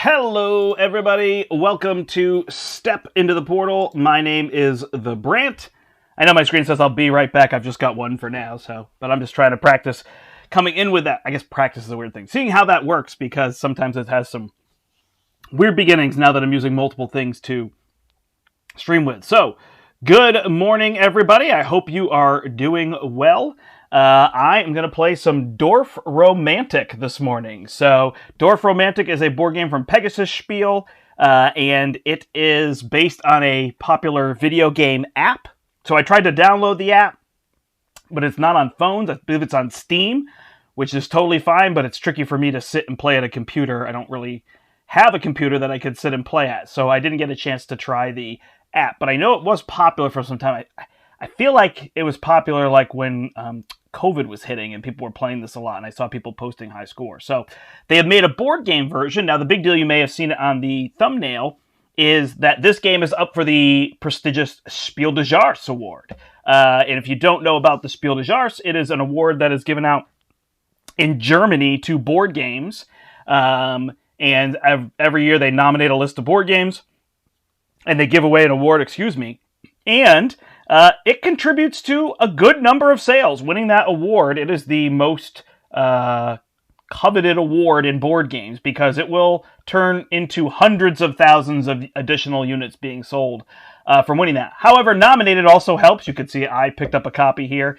Hello, everybody. Welcome to Step Into the Portal. My name is the Brandt. I know my screen says I'll be right back. I've just got one for now, but I'm just trying to practice coming in with that. I guess practice is a weird thing. Seeing how that works, because sometimes it has some weird beginnings now that I'm using multiple things to stream with. So, good morning, everybody. I hope you are doing well. I am going to play some Dorf Romantik this morning. So, Dorf Romantik is a board game from Pegasus Spiele, and it is based on a popular video game app. So, I tried to download the app, but it's not on phones. I believe it's on Steam, which is totally fine, but it's tricky for me to sit and play at a computer. I don't really have a computer that I could sit and play at, so I didn't get a chance to try the app. But I know it was popular for some time. I feel like it was popular like when COVID was hitting and people were playing this a lot, and I saw people posting high scores. So they have made a board game version. Now, the big deal, you may have seen it on the thumbnail, is that this game is up for the prestigious Spiel des Jahres award. And if you don't know about the Spiel des Jahres, it is an award that is given out in Germany to board games. And every year they nominate a list of board games, and they give away an award, and it contributes to a good number of sales. Winning that award, it is the most coveted award in board games because it will turn into hundreds of thousands of additional units being sold from winning that. However, nominated also helps. You can see I picked up a copy here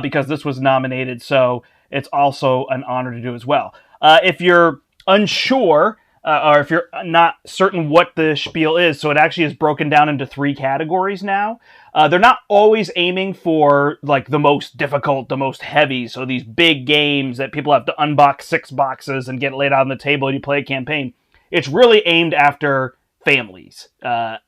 because this was nominated, so it's also an honor to do as well. If you're unsure, or if you're not certain what the spiel is, so it actually is broken down into 3 categories now. They're not always aiming for like the most difficult, the most heavy, so these big games that people have to unbox 6 boxes and get laid out on the table and you play a campaign. It's really aimed after families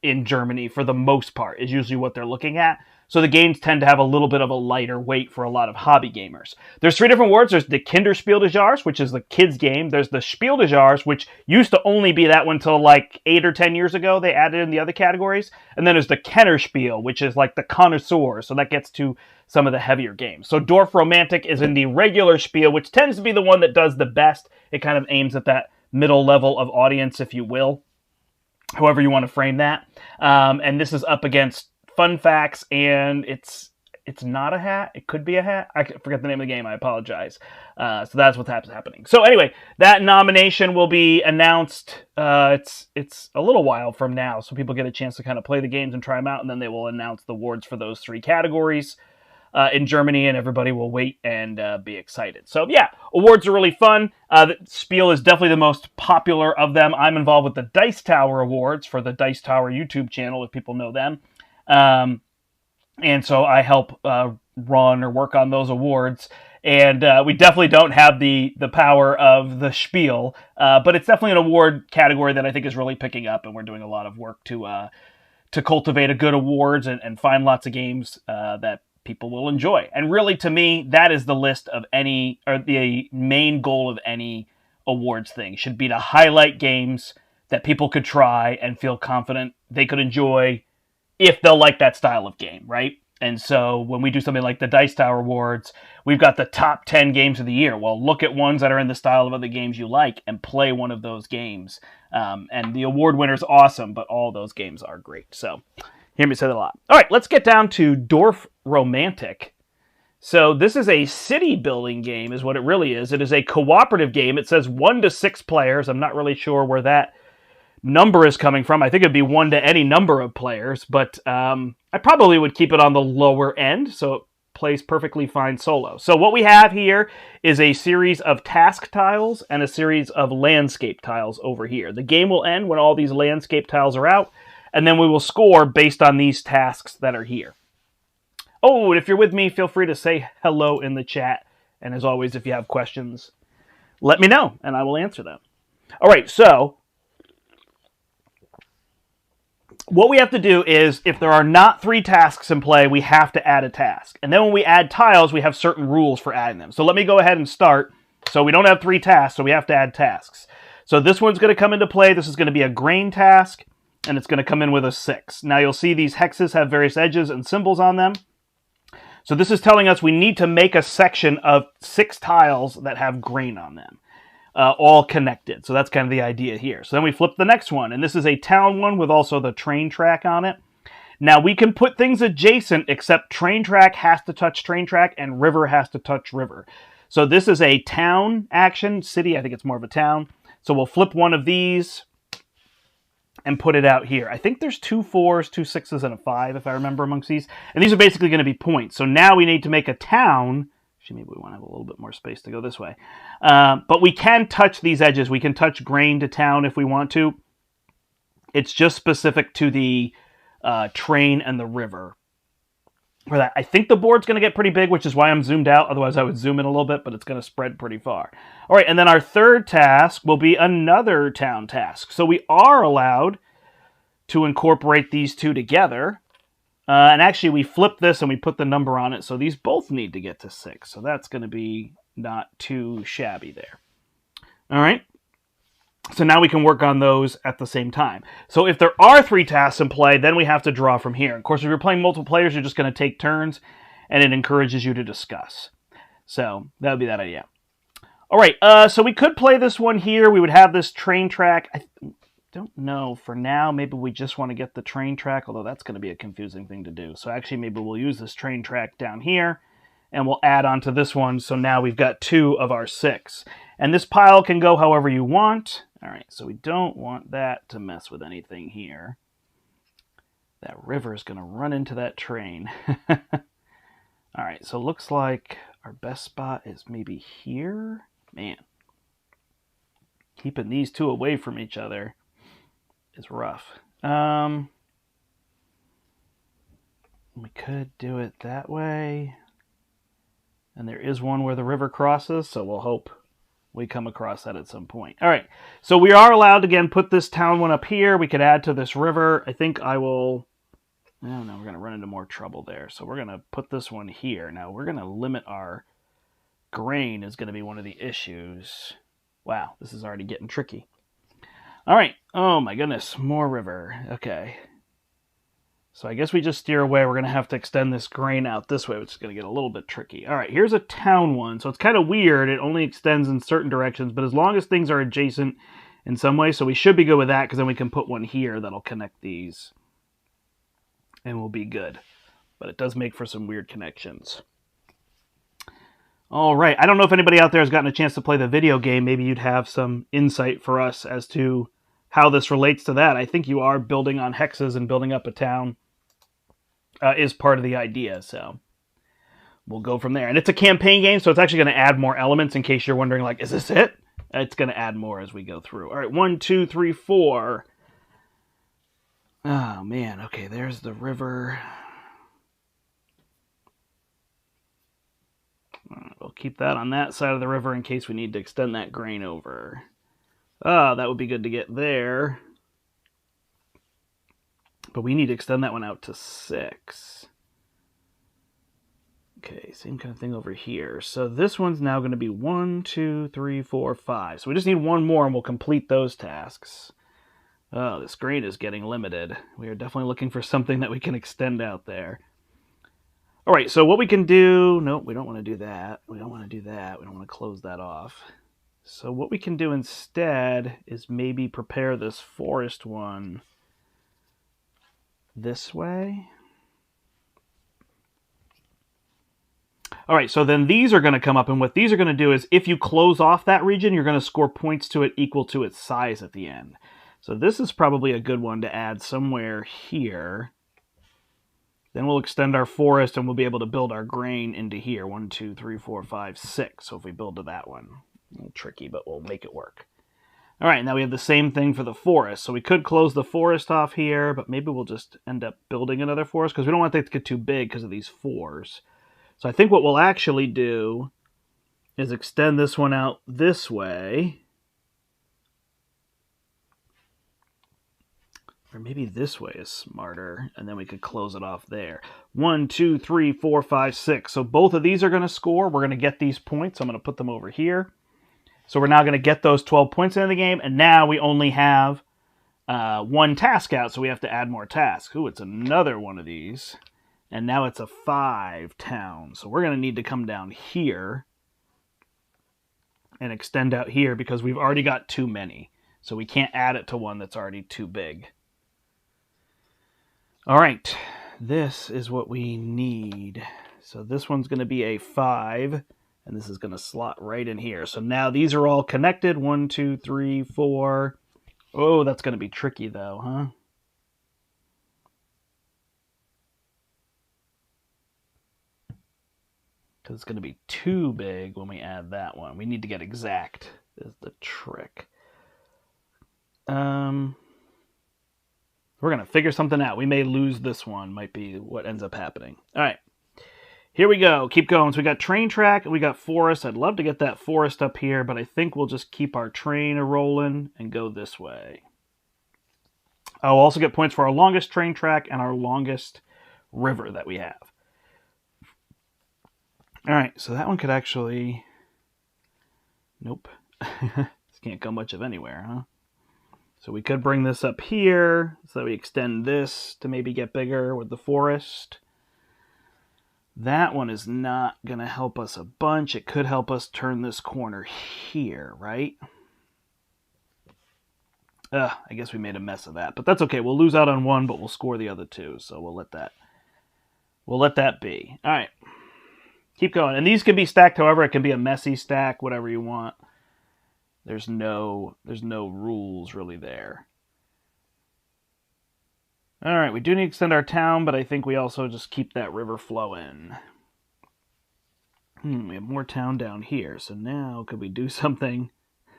in Germany for the most part, is usually what they're looking at. So the games tend to have a little bit of a lighter weight for a lot of hobby gamers. There's 3 different awards. There's the Kinderspiel des Jahres, which is the kids' game. There's the Spiel des Jahres, which used to only be that one until like 8 or 10 years ago. They added in the other categories. And then there's the Kennerspiel, which is like the connoisseur. So that gets to some of the heavier games. So Dorf Romantik is in the regular Spiel, which tends to be the one that does the best. It kind of aims at that middle level of audience, if you will, however you want to frame that. And this is up against Fun Facts, and it's not a hat. It could be a hat. I forget the name of the game. I apologize. So that's what's happening. So anyway, that nomination will be announced. It's a little while from now, so people get a chance to kind of play the games and try them out, and then they will announce the awards for those 3 categories in Germany, and everybody will wait and be excited. So yeah, awards are really fun. The Spiel is definitely the most popular of them. I'm involved with the Dice Tower Awards for the Dice Tower YouTube channel, if people know them. And so I help run or work on those awards, and we definitely don't have the power of the Spiel, but it's definitely an award category that I think is really picking up, and we're doing a lot of work to cultivate a good awards and find lots of games that people will enjoy. And really, to me, that is the list of any, or the main goal of any awards thing, should be to highlight games that people could try and feel confident they could enjoy if they'll like that style of game, right? And so when we do something like the Dice Tower Awards, we've got the top 10 games of the year. Well, look at ones that are in the style of other games you like and play one of those games. And the award winner's awesome, but all those games are great. So, hear me say that a lot. All right, let's get down to Dorf Romantik. So this is a city building game, is what it really is. It is a cooperative game. It says 1 to 6 players. I'm not really sure where that number is coming from. I think it'd be 1 to any number of players, but I probably would keep it on the lower end, so it plays perfectly fine solo. So what we have here is a series of task tiles and a series of landscape tiles over here. The game will end when all these landscape tiles are out, and then we will score based on these tasks that are here. Oh, and if you're with me, feel free to say hello in the chat, and as always, if you have questions, let me know, and I will answer them. All right, so what we have to do is, if there are not 3 tasks in play, we have to add a task. And then when we add tiles, we have certain rules for adding them. So let me go ahead and start. So we don't have 3 tasks, so we have to add tasks. So this one's going to come into play. This is going to be a grain task, and it's going to come in with a 6. Now you'll see these hexes have various edges and symbols on them. So this is telling us we need to make a section of 6 tiles that have grain on them. all connected. So that's kind of the idea here. So then we flip the next one, and this is a town one with also the train track on it. Now we can put things adjacent, except train track has to touch train track and river has to touch river. So this is a town action. City, I think it's more of a town. So we'll flip one of these and put it out here. I think there's 2 4s, 2 6s, and a 5, if I remember amongst these. And these are basically going to be points. So now we need to make a town. Actually, maybe we want to have a little bit more space to go this way. But we can touch these edges. We can touch grain to town if we want to. It's just specific to the train and the river. For that, I think the board's going to get pretty big, which is why I'm zoomed out. Otherwise, I would zoom in a little bit, but it's going to spread pretty far. All right, and then our third task will be another town task. So we are allowed to incorporate these two together. And actually, we flip this and we put the number on it. So these both need to get to 6. So that's going to be not too shabby there. All right. So now we can work on those at the same time. So if there are 3 tasks in play, then we have to draw from here. Of course, if you're playing multiple players, you're just going to take turns, and it encourages you to discuss. So that would be that idea. All right, so we could play this one here. We would have this train track. I don't know. For now, maybe we just want to get the train track, although that's going to be a confusing thing to do. So actually, maybe we'll use this train track down here, and we'll add on to this one. So now we've got 2 of our 6. And this pile can go however you want. All right, so we don't want that to mess with anything here. That river is going to run into that train. All right, so looks like our best spot is maybe here. Man, keeping these 2 away from each other is rough. We could do it that way. And there is one where the river crosses, so we'll hope we come across that at some point. All right, so we are allowed to, again, put this town one up here. We could add to this river. I think I will... I don't know, we're going to run into more trouble there. So we're going to put this one here. Now, we're going to limit our grain is going to be one of the issues. Wow, this is already getting tricky. All right. Oh, my goodness. More river. Okay. So I guess we just steer away. We're going to have to extend this grain out this way, which is going to get a little bit tricky. All right, here's a town one. So it's kind of weird. It only extends in certain directions, but as long as things are adjacent in some way, so we should be good with that, because then we can put one here that'll connect these, and we'll be good. But it does make for some weird connections. All right, I don't know if anybody out there has gotten a chance to play the video game. Maybe you'd have some insight for us as to how this relates to that. I think you are building on hexes and building up a town. Is part of the idea, so we'll go from there. And it's a campaign game, so it's actually going to add more elements in case you're wondering, like, is this it? It's going to add more as we go through. All right, 1, 2, 3, 4. Oh, man. Okay, there's the river. We'll keep that on that side of the river in case we need to extend that grain over. Oh, that would be good to get there. But we need to extend that one out to 6. Okay, same kind of thing over here. So this one's now going to be 1, 2, 3, 4, 5. So we just need one more and we'll complete those tasks. Oh, this grain is getting limited. We are definitely looking for something that we can extend out there. All right, so what we can do... Nope, we don't want to do that. We don't want to do that. We don't want to close that off. So what we can do instead is maybe prepare this forest one this way. All right, so then these are going to come up, and what these are going to do is if you close off that region, you're going to score points to it equal to its size at the end. So this is probably a good one to add somewhere here. Then we'll extend our forest, and we'll be able to build our grain into here. 1, 2, 3, 4, 5, 6. So if we build to that one, a little tricky, but we'll make it work. All right, now we have the same thing for the forest. So we could close the forest off here, but maybe we'll just end up building another forest because we don't want things to get too big because of these 4s. So I think what we'll actually do is extend this one out this way. Or maybe this way is smarter, and then we could close it off there. 1, 2, 3, 4, 5, 6. So both of these are going to score. We're going to get these points. I'm going to put them over here. So we're now going to get those 12 points into the game, and now we only have one task out, so we have to add more tasks. Ooh, it's another one of these. And now it's a 5 town. So we're going to need to come down here and extend out here because we've already got too many. So we can't add it to one that's already too big. All right, this is what we need. So this one's going to be a 5, and this is going to slot right in here. So now these are all connected. 1, 2, 3, 4. Oh, that's going to be tricky though, huh? Because it's going to be too big when we add that one. We need to get exact is the trick. We're going to figure something out. We may lose this one, might be what ends up happening. All right, here we go. Keep going. So we got train track and we got forest. I'd love to get that forest up here, but I think we'll just keep our train rolling and go this way. I'll also get points for our longest train track and our longest river that we have. All right, so that one could actually... Nope. This can't go much of anywhere, huh? So we could bring this up here so that we extend this to maybe get bigger with the forest. That one is not going to help us a bunch. It could help us turn this corner here, right? I guess we made a mess of that, but that's okay. We'll lose out on one, but we'll score the other two, so we'll let that be. All right. Keep going. And these can be stacked however. It can be a messy stack, whatever you want. There's no rules really there. All right, we do need to extend our town, but I think we also just keep that river flowing. We have more town down here, so now could we do something?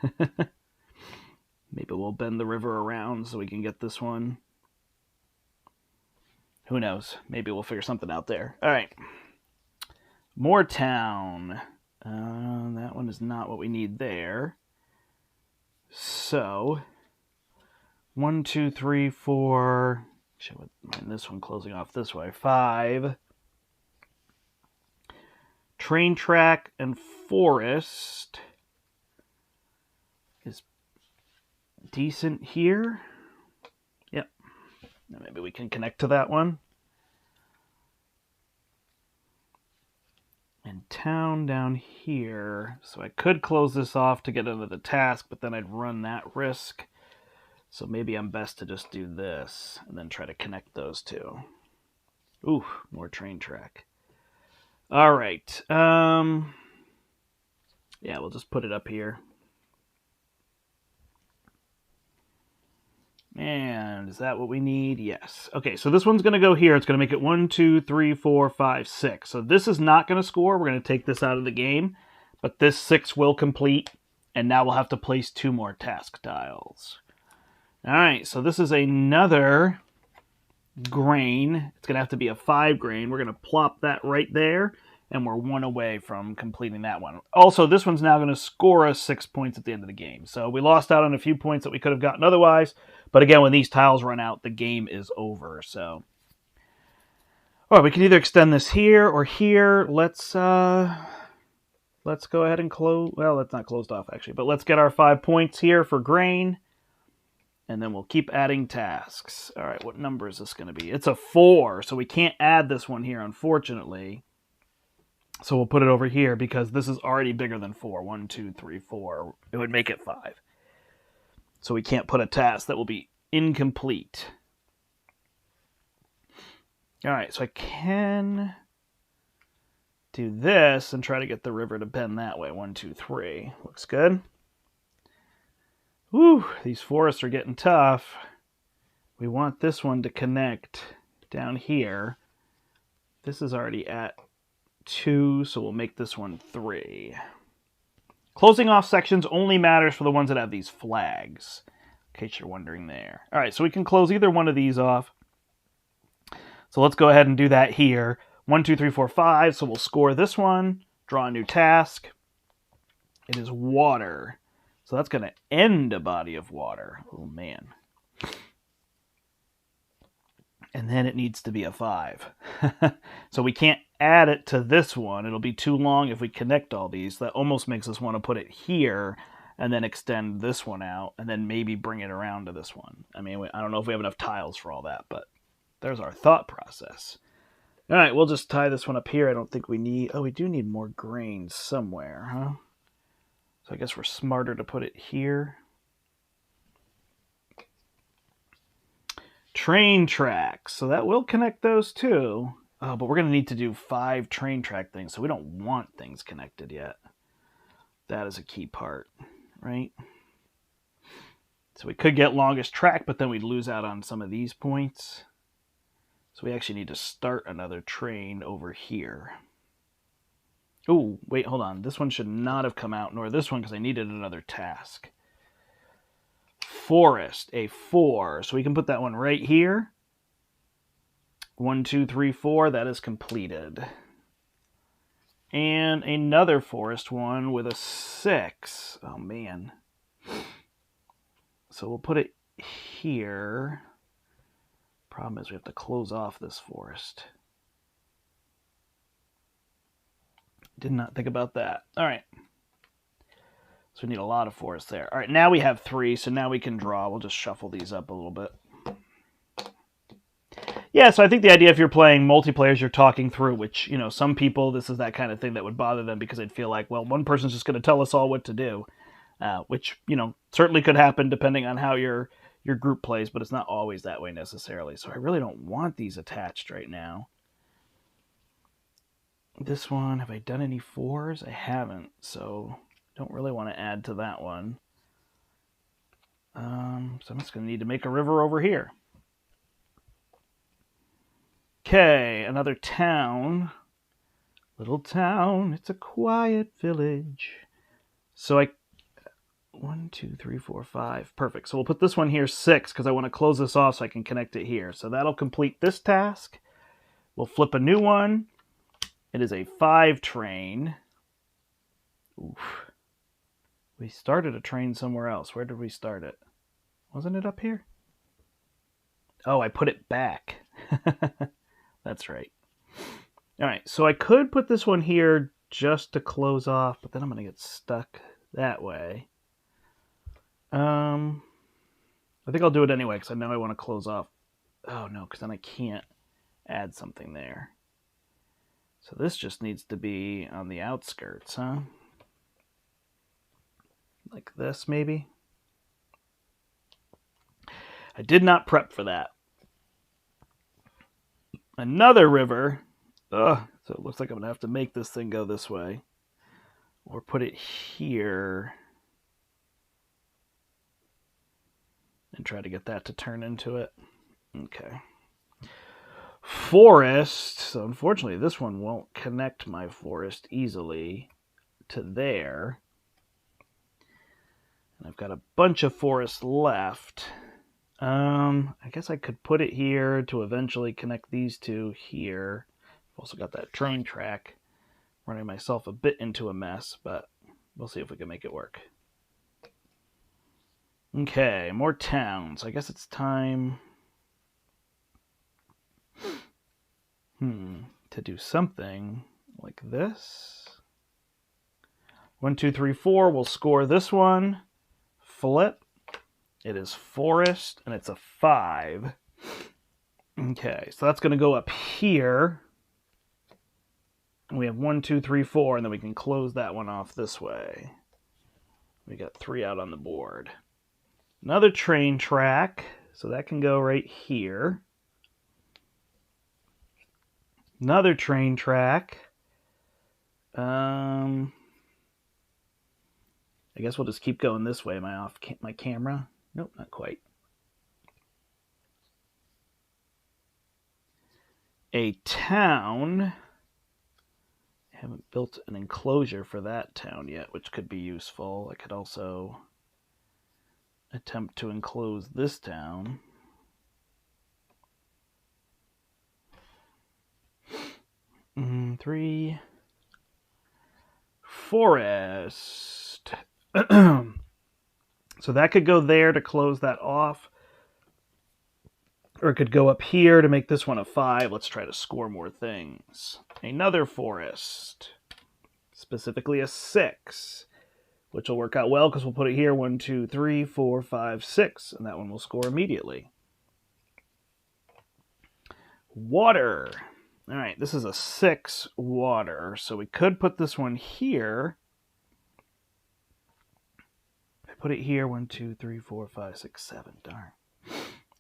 Maybe we'll bend the river around so we can get this one. Who knows? Maybe we'll figure something out there. All right. More town. That one is not what we need there. So, 1, 2, 3, 4. And this one closing off this way. 5. Train track and forest is decent here. Yep. Now maybe we can connect to that one. And town down here. So I could close this off to get into the task, but then I'd run that risk. So maybe I'm best to just do this and then try to connect those two. Ooh, more train track. All right. Yeah, we'll just put it up here. And is that what we need? Yes. Okay, so this one's going to go here. It's going to make it 1, 2, 3, 4, 5, 6. So this is not going to score. We're going to take this out of the game. But this 6 will complete. And now we'll have to place 2 more task tiles. All right, so this is another grain. It's going to have to be a 5 grain. We're going to plop that right there. And we're 1 away from completing that one. Also, this one's now going to score us 6 points at the end of the game. So we lost out on a few points that we could have gotten otherwise. But again, when these tiles run out, the game is over. So, all right, we can either extend this here or here. Let's go ahead and close. Well, that's not closed off actually, but let's get our 5 points here for grain, and then we'll keep adding tasks. All right, what number is this going to be? It's a 4, so we can't add this one here, unfortunately. So we'll put it over here because this is already bigger than 4. 1, 2, 3, 4. It would make it 5. So we can't put a task that will be incomplete. All right, so I can do this and try to get the river to bend that way. 1, 2, 3. Looks good. Whew, these forests are getting tough. We want this one to connect down here. This is already at 2, so we'll make this one 3. Closing off sections only matters for the ones that have these flags, in case you're wondering there. All right, so we can close either one of these off. So let's go ahead and do that here. 1, 2, 3, 4, 5. So we'll score this one, draw a new task. It is water. So that's going to end a body of water. Oh, man. And then it needs to be a 5. So we can't add it to this one. It'll be too long if we connect all these. That almost makes us want to put it here and then extend this one out and then maybe bring it around to this one. I mean, I don't know if we have enough tiles for all that, but there's our thought process. All right, we'll just tie this one up here. I don't think we need... Oh, we do need more grain somewhere, huh? So I guess we're smarter to put it here. Train tracks. So that will connect those too. Oh, but we're going to need to do 5 train track things, so we don't want things connected yet. That is a key part, right? So we could get longest track, but then we'd lose out on some of these points. So we actually need to start another train over here. Oh, wait, hold on. This one should not have come out, nor this one, because I needed another task. Forest, a 4. So we can put that one right here. 1, 2, 3, 4. That is completed. And another forest one with a 6. Oh, man. So we'll put it here. Problem is we have to close off this forest. Did not think about that. All right. So we need a lot of forest there. All right, now we have 3, so now we can draw. We'll just shuffle these up a little bit. Yeah, so I think the idea if you're playing multiplayer, you're talking through, which, you know, some people, this is that kind of thing that would bother them because they'd feel like, well, one person's just going to tell us all what to do, which, you know, certainly could happen depending on how your group plays, but it's not always that way necessarily. So I really don't want these attached right now. This one, have I done any 4s? I haven't, so don't really want to add to that one. So I'm just going to need to make a river over here. Okay, another town. Little town, it's a quiet village. So 1, 2, 3, 4, 5. Perfect. So we'll put this one here 6 because I want to close this off so I can connect it here. So that'll complete this task. We'll flip a new one. It is a 5 train. Oof. We started a train somewhere else. Where did we start it? Wasn't it up here? Oh, I put it back. That's right. All right, so I could put this one here just to close off, but then I'm going to get stuck that way. I think I'll do it anyway because I know I want to close off. Oh, no, because then I can't add something there. So this just needs to be on the outskirts, huh? Like this, maybe? I did not prep for that. Another river. Ugh, so it looks like I'm going to have to make this thing go this way. Or put it here. And try to get that to turn into it. Okay. Forest. So unfortunately, this one won't connect my forest easily to there. And I've got a bunch of forest left. I guess I could put it here to eventually connect these two here. I've also got that train track, running myself a bit into a mess, but we'll see if we can make it work. Okay, more towns. I guess it's time to do something like this. 1, 2, 3, 4. We'll score this one. Flip. It is forest, and it's a 5. Okay, so that's going to go up here. And we have 1, 2, 3, 4, and then we can close that one off this way. We got 3 out on the board. Another train track, so that can go right here. Another train track. I guess we'll just keep going this way. Am I off my camera? Nope, not quite. A town. I haven't built an enclosure for that town yet, which could be useful. I could also attempt to enclose this town. Three. Forest. So that could go there to close that off. Or it could go up here to make this one a 5. Let's try to score more things. Another forest. Specifically a 6. Which will work out well because we'll put it here. 1, 2, 3, 4, 5, 6. And that one will score immediately. Water. All right, this is a 6 water. So we could put this one here. put it here. 1, 2, 3, 4, 5, 6, 7. Darn.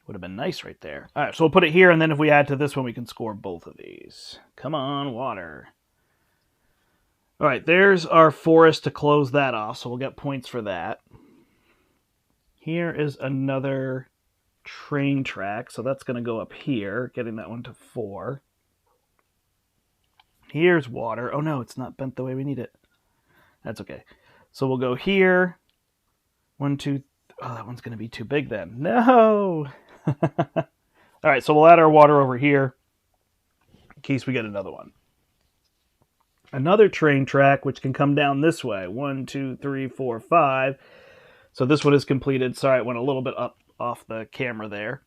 Would have been nice right there. All right, so we'll put it here, and then if we add to this one, we can score both of these. Come on, water. All right, there's our forest to close that off, so we'll get points for that. Here is another train track, so that's going to go up here, getting that one to 4. Here's water. Oh, no, it's not bent the way we need it. That's okay. So we'll go here. 1, 2. Oh, that one's going to be too big then. No! All right, so we'll add our water over here in case we get another one. Another train track, which can come down this way. 1, 2, 3, 4, 5. So this one is completed. Sorry, it went a little bit up off the camera there.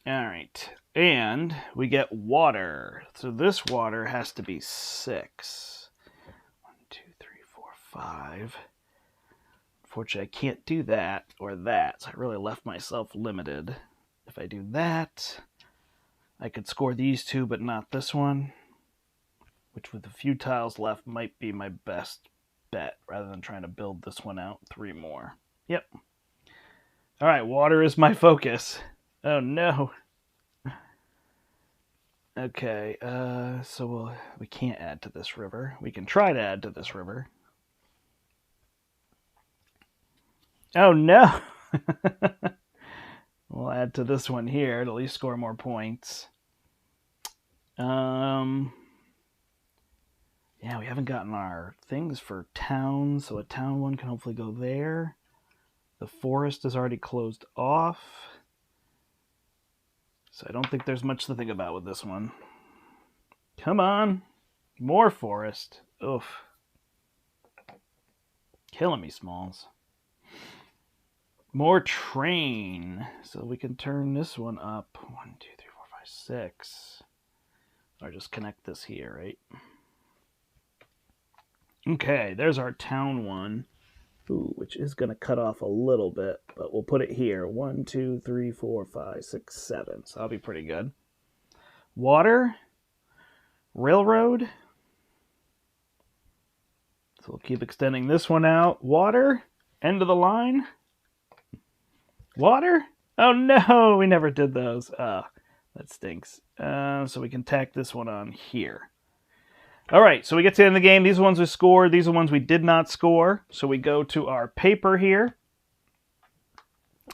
All right, and we get water. So this water has to be 6. 1, 2, 3, 4, 5. Unfortunately, I can't do that or that, so I really left myself limited. If I do that, I could score these two, but not this one, which with a few tiles left might be my best bet, rather than trying to build this one out 3 more. Yep. All right, water is my focus. Oh, no. Okay, so we can't add to this river. We can try to add to this river. Oh, no! We'll add to this one here to at least score more points. Yeah, we haven't gotten our things for towns, so a town one can hopefully go there. The forest is already closed off. So I don't think there's much to think about with this one. Come on! More forest. Oof. Killing me, Smalls. More train. So we can turn this one up. 1, 2, 3, 4, 5, 6. Or just connect this here, right? Okay, there's our town one. Ooh, which is going to cut off a little bit, but we'll put it here. 1, 2, 3, 4, 5, 6, 7. So that'll be pretty good. Water. Railroad. So we'll keep extending this one out. Water. End of the line. Water? Oh no, we never did those. That stinks. So we can tack this one on here. All right, so we get to the end of the game. These are the ones we scored. These are the ones we did not score. So we go to our paper here,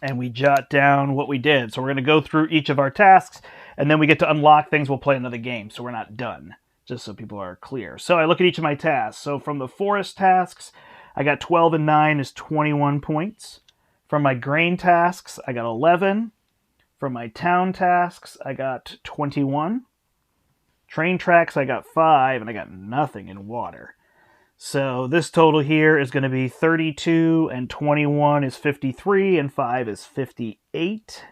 and we jot down what we did. So we're going to go through each of our tasks, and then we get to unlock things. We'll play another game, so we're not done, just so people are clear. So I look at each of my tasks. So from the forest tasks, I got 12 and 9 is 21 points. From my grain tasks, I got 11. From my town tasks, I got 21. Train tracks, I got 5, and I got nothing in water. So this total here is going to be 32, and 21 is 53, and 5 is 58.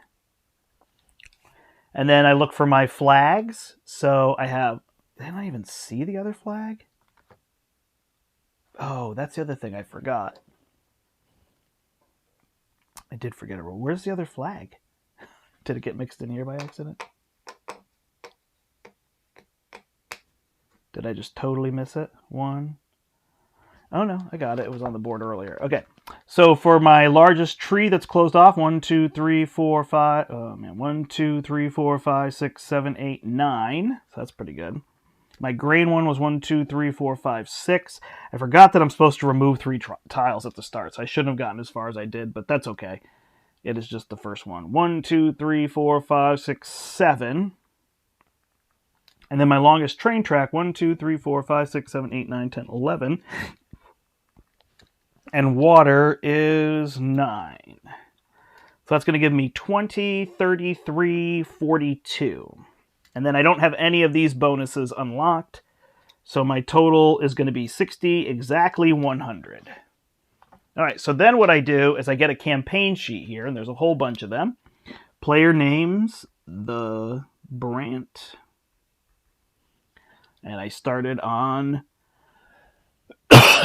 And then I look for my flags. So I have... Did I even see the other flag? Oh, that's the other thing I forgot. I did forget it. Where's the other flag? Did it get mixed in here by accident? Did I just totally miss it? 1. Oh no, I got it. It was on the board earlier. Okay, so for my largest tree that's closed off, 1, 2, 3, 4, 5. Oh man, 1, 2, 3, 4, 5, 6, 7, 8, 9. So that's pretty good. My grain one was 1, 2, 3, 4, 5, 6. I forgot that I'm supposed to remove 3 tiles at the start, so I shouldn't have gotten as far as I did, but that's okay. It is just the first one. 1, 2, 3, 4, 5, 6, 7. And then my longest train track, 1, 2, 3, 4, 5, 6, 7, 8, 9, 10, 11. And water is 9. So that's going to give me 20, 33, 42. And then I don't have any of these bonuses unlocked. So my total is going to be 60, exactly 100. All right, so then what I do is I get a campaign sheet here, and there's a whole bunch of them. Player names, the Brandt. And I started on,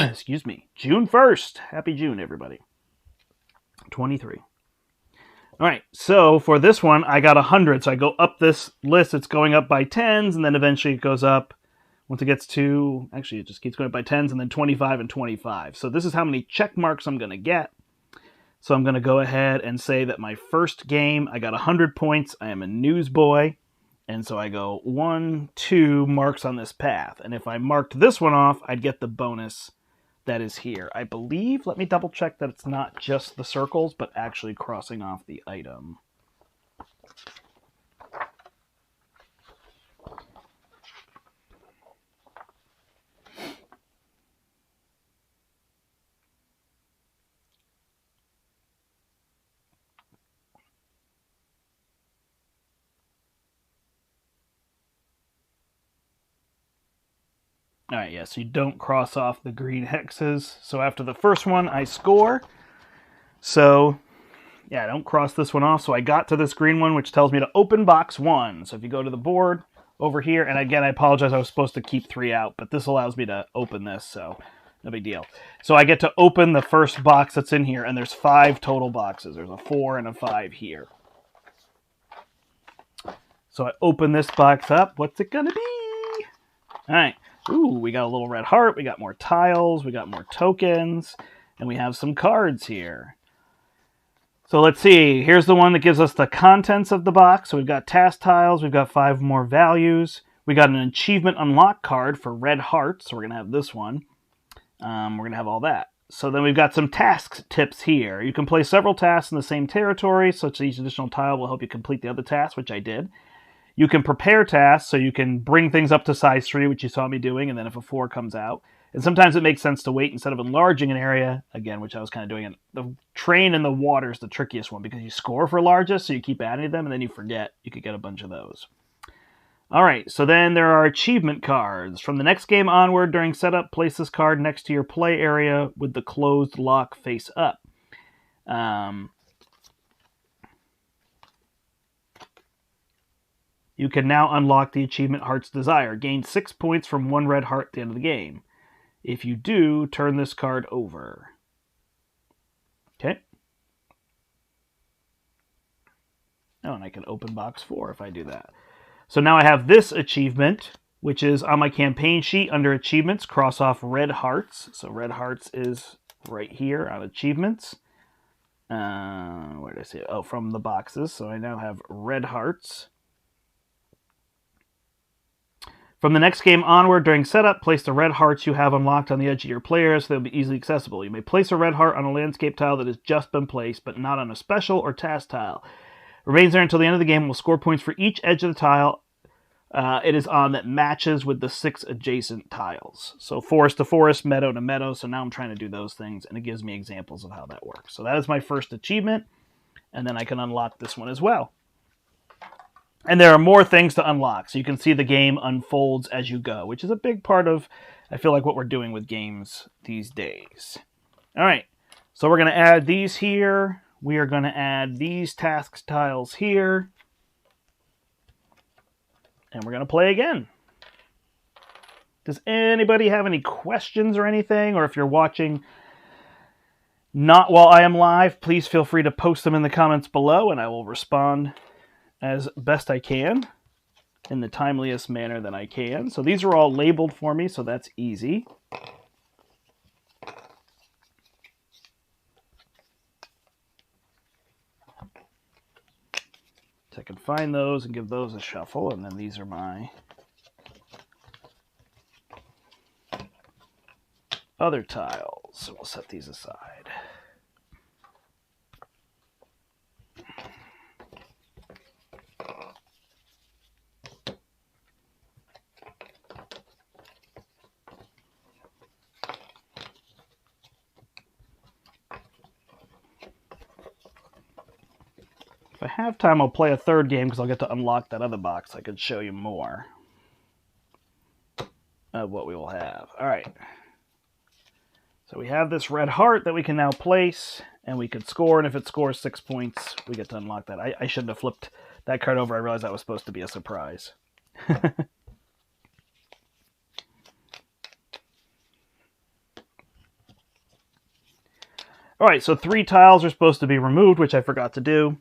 excuse me, June 1st. Happy June, everybody. 23. All right, so for this one, I got 100. So I go up this list. It's going up by 10s, and then eventually it goes up Once it gets to, actually it just keeps going up by 10s, and then 25 and 25. So this is how many check marks I'm going to get. So I'm going to go ahead and say that my first game, I got 100 points. I am a newsboy. And so I go 1, 2 marks on this path. And if I marked this one off, I'd get the bonus that is here. I believe, let me double check that it's not just the circles, but actually crossing off the item. All right, yeah, so you don't cross off the green hexes. So after the first one, I score. So, yeah, I don't cross this one off. So I got to this green one, which tells me to open box 1. So if you go to the board over here, and again, I apologize, I was supposed to keep 3 out, but this allows me to open this, so no big deal. So I get to open the first box that's in here, and there's 5 total boxes. There's a 4 and a 5 here. So I open this box up. What's it going to be? All right. Ooh, we got a little red heart, we got more tiles, we got more tokens, and we have some cards here. So let's see, here's the one that gives us the contents of the box. So we've got task tiles, we've got 5 more values, we got an achievement unlock card for red hearts, so we're going to have this one. We're going to have all that. So then we've got some task tips here. You can play several tasks in the same territory, such that each additional tile will help you complete the other tasks, which I did. You can prepare tasks, so you can bring things up to size 3, which you saw me doing, and then if a 4 comes out. And sometimes it makes sense to wait instead of enlarging an area, again, which I was kind of doing. And the train in the water is the trickiest one, because you score for largest, so you keep adding them, and then you forget. You could get a bunch of those. All right, so then there are achievement cards. From the next game onward, during setup, place this card next to your play area with the closed lock face up. You can now unlock the achievement Heart's Desire. Gain 6 points from 1 red heart at the end of the game. If you do, turn this card over. Okay. Oh, and I can open box 4 if I do that. So now I have this achievement, which is on my campaign sheet under achievements, cross off red hearts. So red hearts is right here on achievements. Where did I see it? Oh, from the boxes. So I now have red hearts. From the next game onward, during setup, place the red hearts you have unlocked on the edge of your player so they'll be easily accessible. You may place a red heart on a landscape tile that has just been placed, but not on a special or task tile. It remains there until the end of the game and will score points for each edge of the tile it is on that matches with the 6 adjacent tiles. So forest to forest, meadow to meadow. So now I'm trying to do those things, and it gives me examples of how that works. So that is my first achievement, and then I can unlock this one as well. And there are more things to unlock, so you can see the game unfolds as you go, which is a big part of, I feel like, what we're doing with games these days. All right, so we're going to add these here. We are going to add these task tiles here. And we're going to play again. Does anybody have any questions or anything? Or if you're watching not while I am live, please feel free to post them in the comments below, and I will respond as best I can in the timeliest manner that I can. So these are all labeled for me, so that's easy. So I can find those and give those a shuffle, and then these are my other tiles. So we'll set these aside. If I have time, I'll play a third game because I'll get to unlock that other box. I could show you more of what we will have. All right. So we have this red heart that we can now place, and we could score, and if it scores 6 points, we get to unlock that. I shouldn't have flipped that card over. I realized that was supposed to be a surprise. All right, so 3 tiles are supposed to be removed, which I forgot to do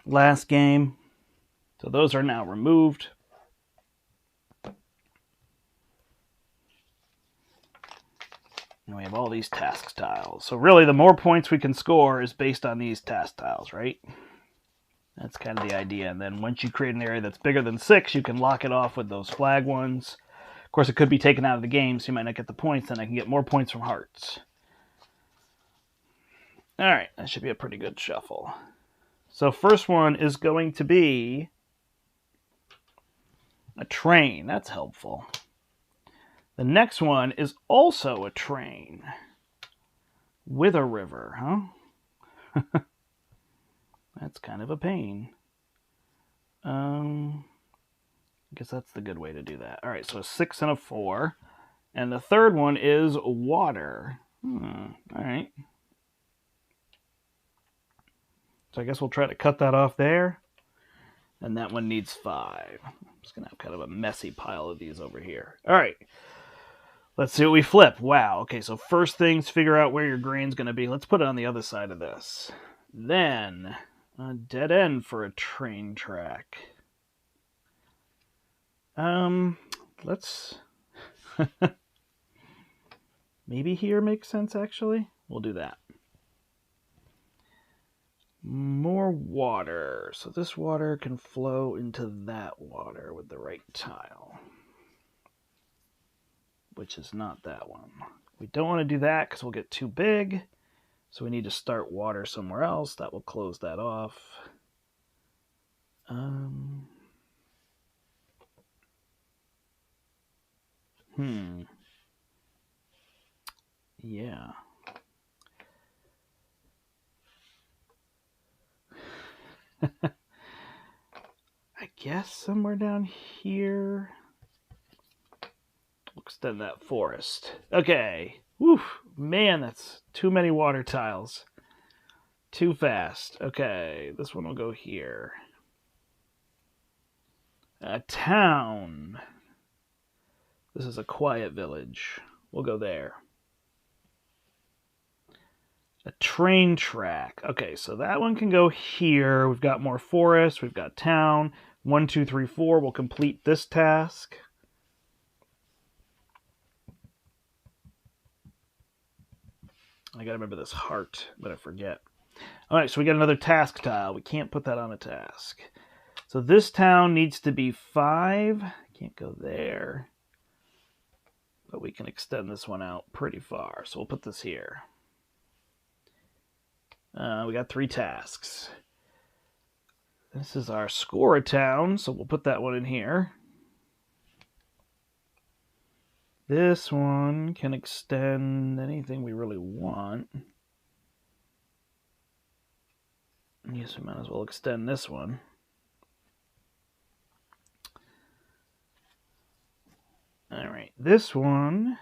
last game. So those are now removed. And we have all these task tiles. So really, the more points we can score is based on these task tiles, right? That's kind of the idea. And then once you create an area that's bigger than 6, you can lock it off with those flag ones. Of course, it could be taken out of the game, so you might not get the points. Then I can get more points from hearts. All right, that should be a pretty good shuffle. So first one is going to be a train. That's helpful. The next one is also a train with a river, huh? That's kind of a pain. I guess that's the good way to do that. All right, so a 6 and a 4. And the third one is water. All right. So I guess we'll try to cut that off there. And that one needs 5. I'm just going to have kind of a messy pile of these over here. All right. Let's see what we flip. Wow. Okay, so first things, figure out where your grain's going to be. Let's put it on the other side of this. Then, a dead end for a train track. Let's... Maybe here makes sense, actually. We'll do that. More water. So this water can flow into that water with the right tile. Which is not that one. We don't want to do that because we'll get too big. So we need to start water somewhere else. That will close that off. Yeah. I guess somewhere down here. We'll extend that forest. Okay. Woo, man, that's too many water tiles. Too fast. Okay, this one will go here. A town. This is a quiet village. We'll go there. A train track. Okay, so that one can go here. We've got more forest. We've got town. 1, 2, 3, 4 will complete this task. I gotta remember this heart, but I forget. All right, so we got another task tile. We can't put that on a task. So this town needs to be 5. Can't go there. But we can extend this one out pretty far. So we'll put this here. We got 3 tasks. This is our score a town, so we'll put that one in here. This one can extend anything we really want. I guess we might as well extend this one. All right, this one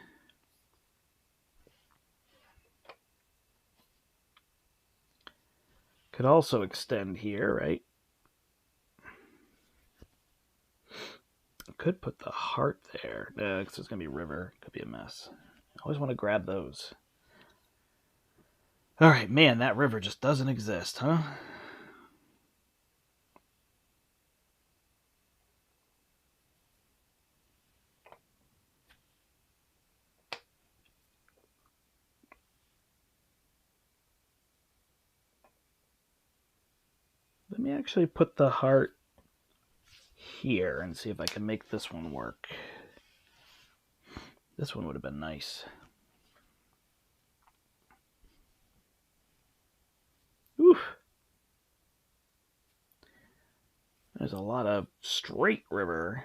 could also extend here, right? Could put the heart there. No, because there's going to be a river. Could be a mess. I always want to grab those. All right, man, that river just doesn't exist, huh? Let me actually put the heart here and see if I can make this one work. This one would have been nice. Oof. There's a lot of straight river.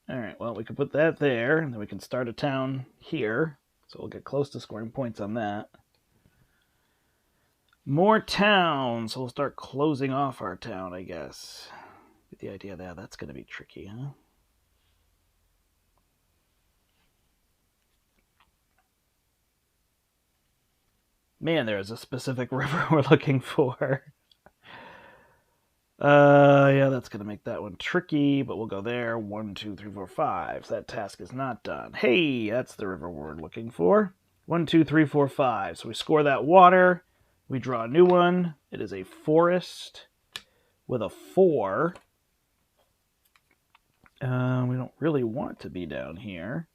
All right, well, we can put that there, and then we can start a town here. So we'll get close to scoring points on that. More towns. So we'll start closing off our town, I guess. Get the idea that that's going to be tricky, huh? Man, there is a specific river we're looking for. Yeah, that's going to make that one tricky, but we'll go there. 1, 2, 3, 4, 5. So that task is not done. Hey, that's the river we're looking for. 1, 2, 3, 4, 5. So we score that water. We draw a new one. It is a forest with a 4. We don't really want to be down here.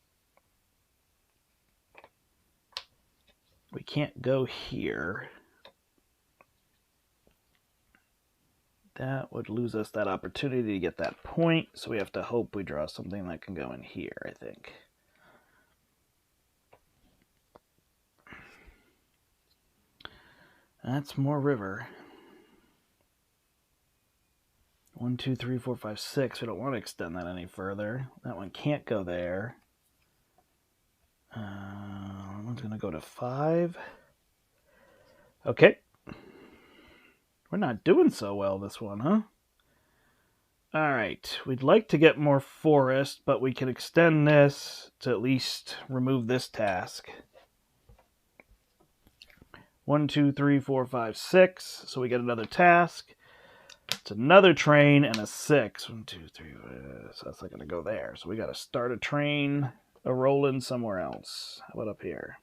We can't go here. That would lose us that opportunity to get that point, so we have to hope we draw something that can go in here, I think. That's more river. 1, 2, 3, 4, 5, 6. We don't want to extend that any further. That one can't go there. That one's going to go to 5. Okay. We're not doing so well this one, huh? Alright, we'd like to get more forest, but we can extend this to at least remove this task. 1, 2, 3, 4, 5, 6. So we get another task. It's another train and a 6. 1, 2, 3. So that's not going to go there. So we got to start a train a-rolling somewhere else. How about up here?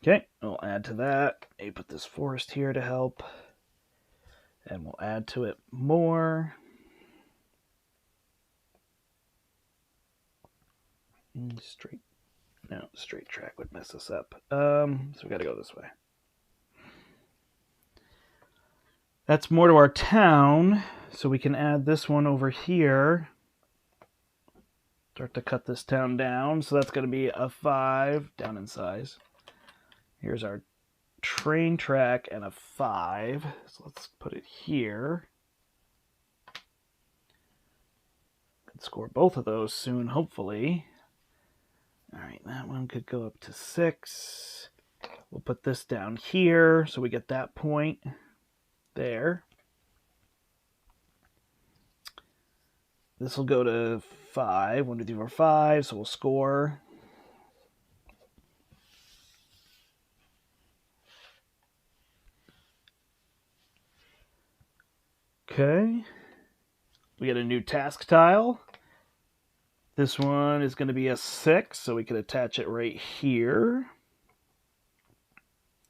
Okay, we'll add to that. Maybe put this forest here to help. And we'll add to it more. Straight track would mess us up. So we got to go this way. That's more to our town, so we can add this one over here. Start to cut this town down, so that's going to be a 5 down in size. Here's our train track and a 5. So let's put it here. Could score both of those soon, hopefully. All right, that one could go up to 6. We'll put this down here so we get that point there. This will go to 5. 1, 2, 3, 4, 5. So we'll score. Okay. We get a new task tile. This one is going to be a 6, so we can attach it right here.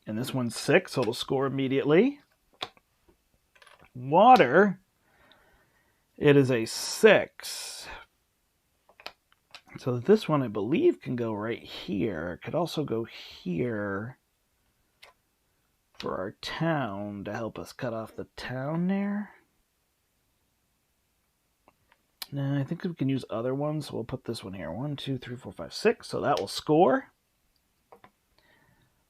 And this one's 6, so it'll score immediately. Water. It is a 6. So this one, I believe, can go right here. It could also go here for our town to help us cut off the town there. No, I think we can use other ones, so we'll put this one here. 1, 2, 3, 4, 5, 6. So that will score.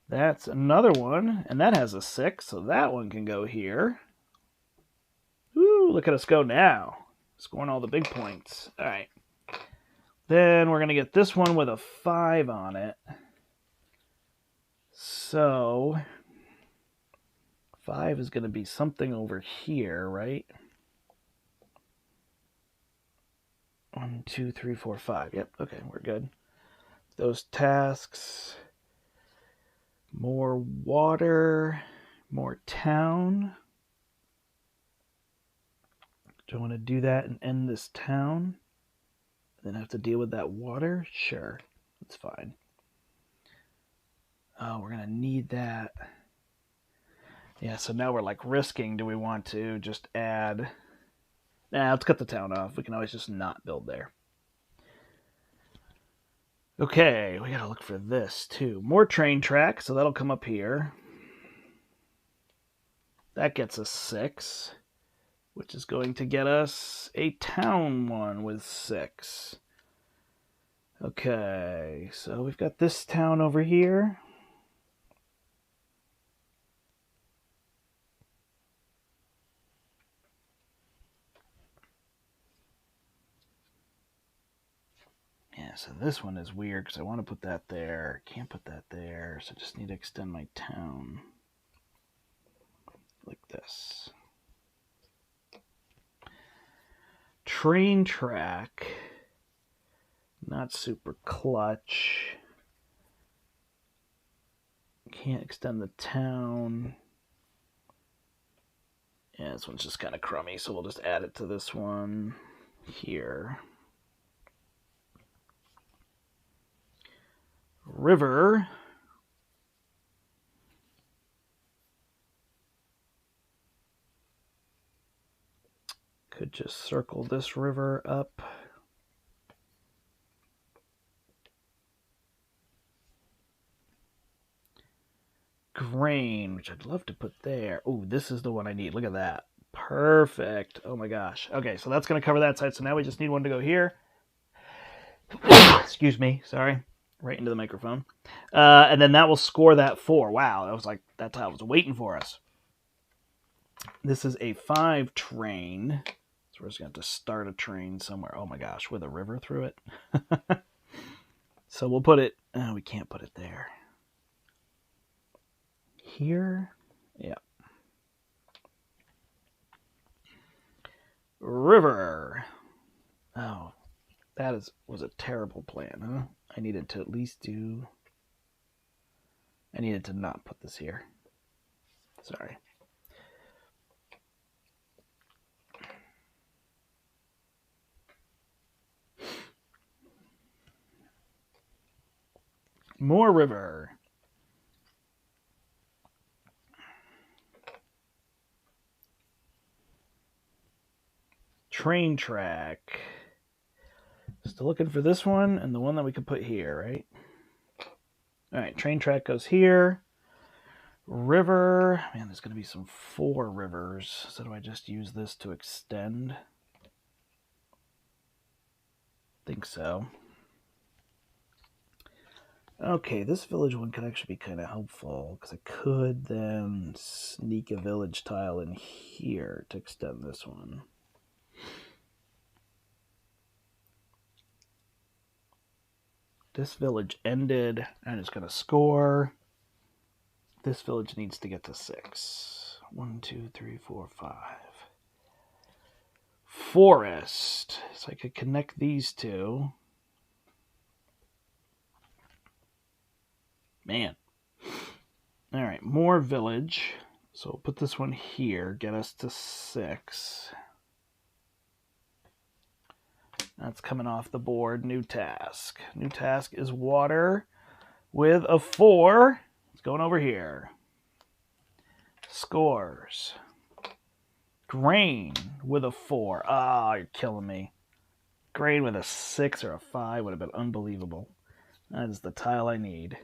That's another one, and that has a 6, so that one can go here. Woo, look at us go now. Scoring all the big points. All right. Then we're going to get this one with a 5 on it. So 5 is going to be something over here, right? 1, 2, 3, 4, 5. Yep, okay, we're good. Those tasks. More water. More town. Do I want to do that and end this town? Then have to deal with that water? Sure, that's fine. Oh, we're going to need that. Yeah, so now we're like risking. Do we want to just add... Nah, let's cut the town off. We can always just not build there. Okay, we gotta look for this too. More train track, so that'll come up here. That gets us 6, which is going to get us a town one with 6. Okay, so we've got this town over here. Yeah, so this one is weird because I want to put that there. Can't put that there, so I just need to extend my town like this. Train track. Not super clutch. Can't extend the town. Yeah, this one's just kind of crummy, so we'll just add it to this one here. River. Could just circle this river up. grain, which I'd love to put there. Oh, this is the one I need. Look at that. Perfect. Oh my gosh. Okay, so that's going to cover that side. So now we just need one to go here. Excuse me. Sorry. Right into the microphone. And then that will score that 4. Wow, that was like, that tile was waiting for us. This is a 5 train. So we're just going to have to start a train somewhere. Oh my gosh, with a river through it. So we'll put it, we can't put it there. Here? Yeah. River. Oh, that was a terrible plan, huh? I needed to at least I needed to not put this here. Sorry. More river. Train track. Still looking for this one and the one that we could put here, right? All right, train track goes here. River. Man, there's going to be some 4 rivers. So do I just use this to extend? I think so. Okay, this village one could actually be kind of helpful because I could then sneak a village tile in here to extend this one. This village ended. I'm just going to score. This village needs to get to 6. 1, 2, 3, 4, 5. Forest. So I could connect these two. Man. All right, more village. So we'll put this one here, get us to 6. That's coming off the board. New task. New task is water with a 4. It's going over here. Scores. Grain with a 4. Ah, you're killing me. Grain with a 6 or a 5 would have been unbelievable. That is the tile I need.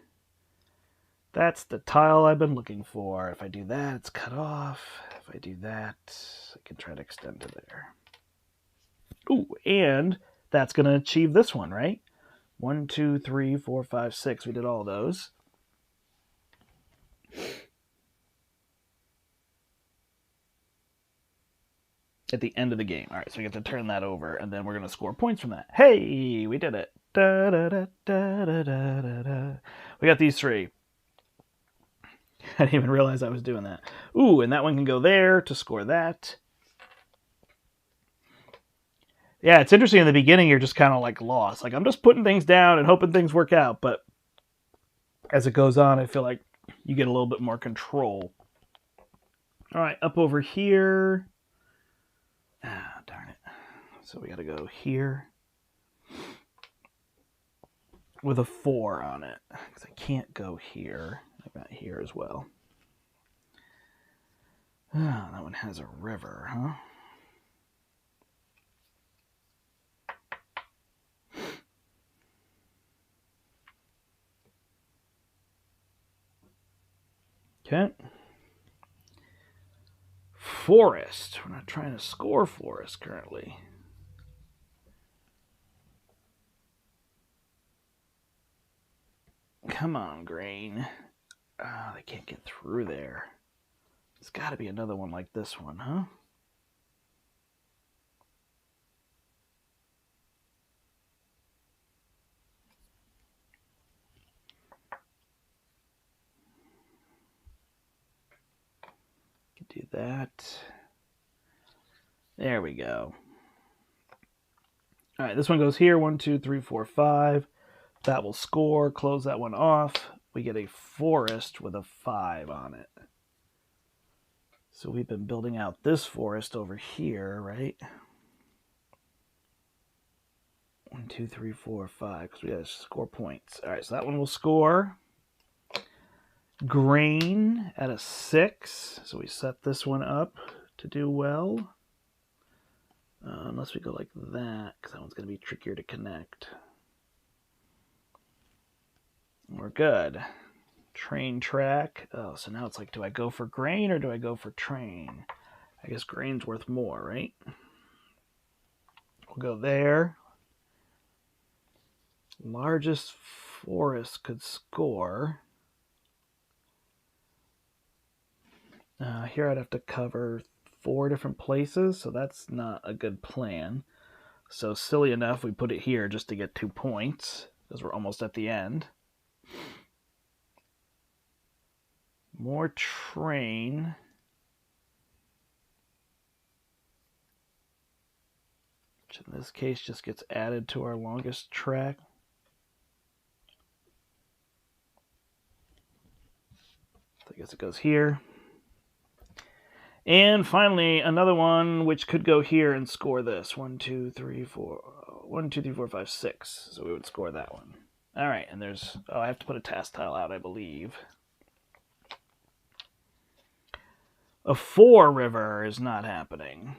That's the tile I've been looking for. If I do that, it's cut off. If I do that, I can try to extend to there. Ooh, and that's going to achieve this one, right? 1, 2, 3, 4, 5, 6. We did all those. At the end of the game. All right, so we get to turn that over, and then we're going to score points from that. Hey, we did it. Da, da, da, da, da, da, da. We got these 3. I didn't even realize I was doing that. Ooh, and that one can go there to score that. Yeah, it's interesting in the beginning you're just kind of like lost. Like I'm just putting things down and hoping things work out, but as it goes on, I feel like you get a little bit more control. All right, up over here. Ah, darn it. So we got to go here with a 4 on it because I can't go here. I got here as well. Ah, that one has a river, huh? Okay. Forest. We're not trying to score forest currently. Come on, grain. Ah, they can't get through there. There's got to be another one like this one, huh? Could do that. There we go. All right, this one goes here. 1, 2, 3, 4, 5. That will score. Close that one off. We get a forest with a 5 on it. So we've been building out this forest over here, right? 1, 2, 3, 4, 5, because we got to score points. All right, so that one will score. Grain at a 6. So we set this one up to do well. Unless we go like that, because that one's going to be trickier to connect. We're good. Train track. Oh, so now it's like, do I go for grain or do I go for train? I guess grain's worth more, right? We'll go there. Largest forest could score. Here I'd have to cover 4 different places, so that's not a good plan. So silly enough, we put it here just to get 2 points, because we're almost at the end. More train. Which in this case just gets added to our longest track. So I guess it goes here. And finally, another one which could go here and score this. 1, 2, 3, 4. 1, 2, 3, 4, 5, 6. So we would score that one. All right, and there's... Oh, I have to put a task tile out, I believe. A 4 river is not happening.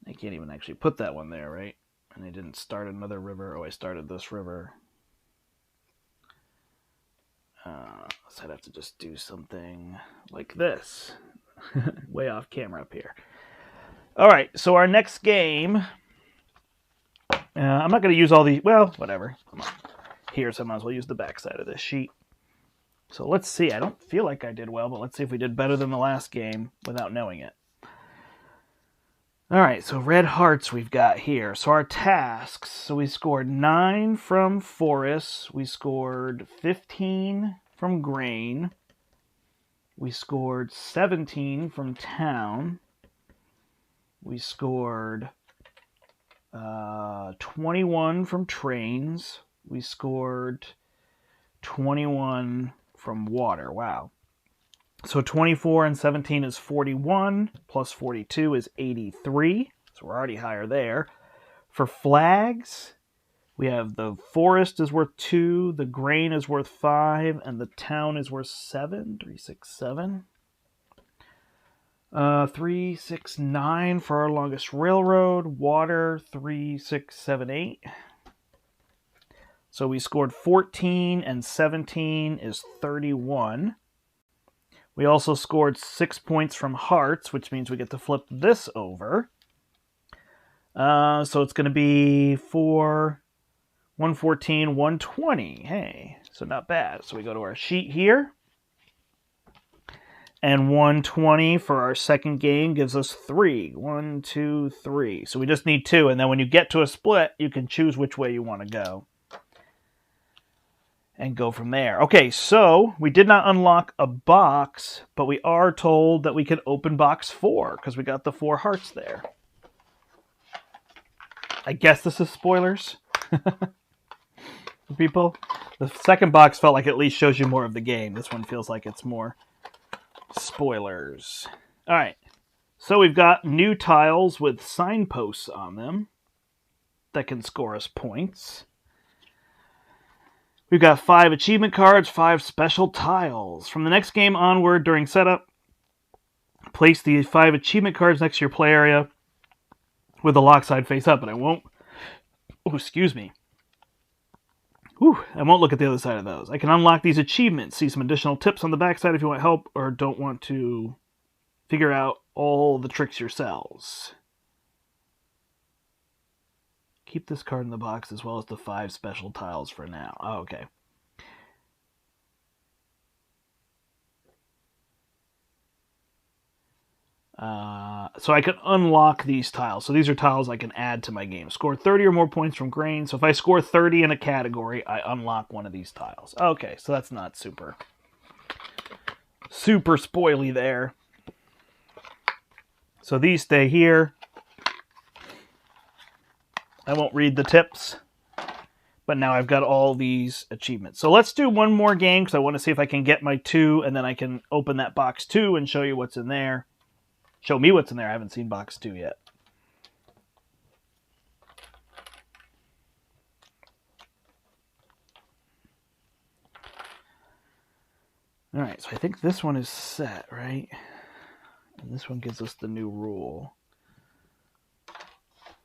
I can't even actually put that one there, right? And I didn't start another river. Oh, I started this river. So I'd have to just do something like this. Way off camera up here. All right, so our next game... I'm not going to use all the... Well, whatever. Here, so I might as well use the backside of this sheet. So let's see. I don't feel like I did well, but let's see if we did better than the last game without knowing it. All right, so red hearts we've got here. So our tasks. So we scored 9 from forests. We scored 15 from grain. We scored 17 from town. We scored 21 from trains. We scored 21 from water. Wow. So 24 and 17 is 41, plus 42 is 83. So we're already higher there. For flags, we have the forest is worth 2, the grain is worth 5, and the town is worth 7. 3, 6, 7. 3, 6, 9 for our longest railroad. Water, 3, 6, 7, 8. So we scored 14 and 17 is 31. We also scored 6 points from hearts, which means we get to flip this over. So it's going to be 4, 114, 120. Hey, so not bad. So we go to our sheet here. And 120 for our second game gives us 3. 1, 2, 3. So we just need 2. And then when you get to a split, you can choose which way you want to go. And go from there. Okay, so we did not unlock a box, but we are told that we can open box 4 because we got the 4 hearts there. I guess this is spoilers. People, the second box felt like it at least shows you more of the game. This one feels like it's more spoilers. All right, so we've got new tiles with signposts on them that can score us points. We've got 5 achievement cards, 5 special tiles. From the next game onward during setup, place the 5 achievement cards next to your play area with the lock side face up, and I won't... Oh, excuse me. Whew, I won't look at the other side of those. I can unlock these achievements, see some additional tips on the backside if you want help or don't want to figure out all the tricks yourselves. Keep this card in the box as well as the 5 special tiles for now. Oh, okay. So I can unlock these tiles. So these are tiles I can add to my game. Score 30 or more points from grain. So if I score 30 in a category, I unlock one of these tiles. Okay, so that's not super spoily there. So these stay here. I won't read the tips, but now I've got all these achievements. So let's do one more game because I want to see if I can get my 2, and then I can open that box 2 and show you what's in there. Show me what's in there. I haven't seen box 2 yet. All right, so I think this one is set, right? And this one gives us the new rule.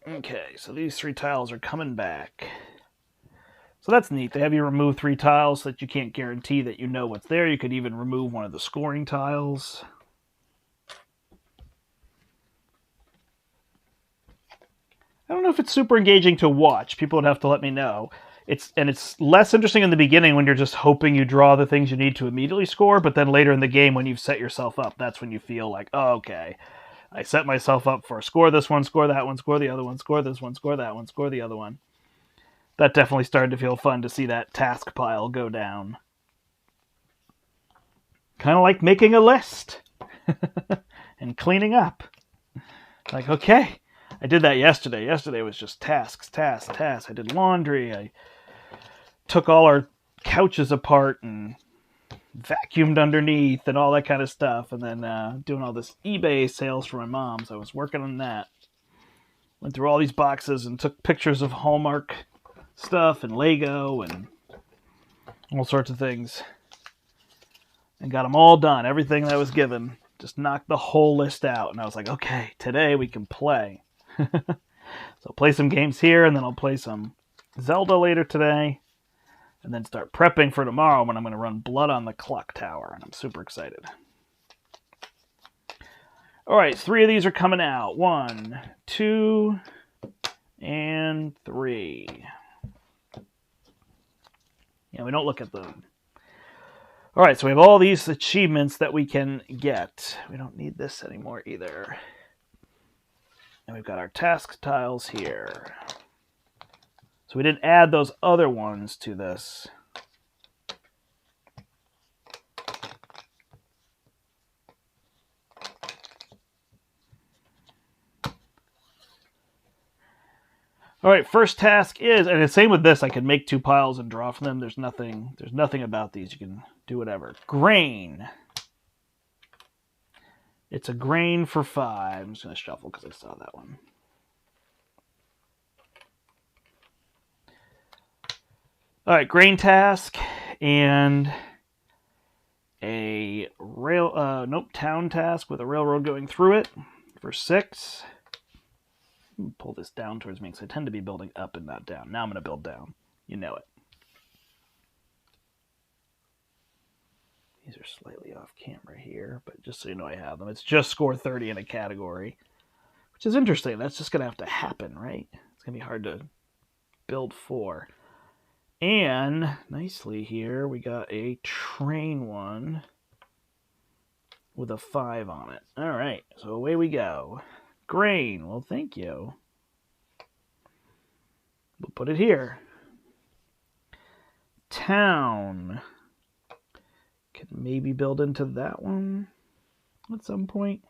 Okay, so these 3 tiles are coming back. So that's neat. They have you remove 3 tiles so that you can't guarantee that you know what's there. You could even remove one of the scoring tiles. I don't know if it's super engaging to watch. People would have to let me know. It's less interesting in the beginning when you're just hoping you draw the things you need to immediately score, but then later in the game when you've set yourself up, that's when you feel like, oh, okay, I set myself up for score this one, score that one, score the other one, score this one, score that one, score the other one. That definitely started to feel fun to see that task pile go down. Kind of like making a list and cleaning up. Like, okay, I did that yesterday. Yesterday was just tasks. I did laundry. I took all our couches apart and vacuumed underneath and all that kind of stuff. And then doing all this eBay sales for my mom. So I was working on that. Went through all these boxes and took pictures of Hallmark stuff and Lego and all sorts of things. And got them all done. Everything that was given. Just knocked the whole list out. And I was like, okay, today we can play. So I'll play some games here, and then I'll play some Zelda later today. And then start prepping for tomorrow when I'm going to run Blood on the Clock Tower. And I'm super excited. Alright, 3 of these are coming out. 1, 2, and 3. Yeah, we don't look at them. Alright, so we have all these achievements that we can get. We don't need this anymore either. And we've got our task tiles here. So we didn't add those other ones to this. Alright, first task is, and the same with this, I can make 2 piles and draw from them. There's nothing about these. You can do whatever. Grain. It's a grain for 5. I'm just going to shuffle because I saw that one. Alright, grain task and a town task with a railroad going through it for 6. Pull this down towards me because I tend to be building up and not down. Now I'm going to build down. You know it. These are slightly off camera here, but just so you know I have them. It's just score 30 in a category, which is interesting. That's just going to have to happen, right? It's going to be hard to build 4. And nicely here, we got a train one with a 5 on it. All right, so away we go. Grain, well, thank you. We'll put it here. Town. Can maybe build into that one at some point.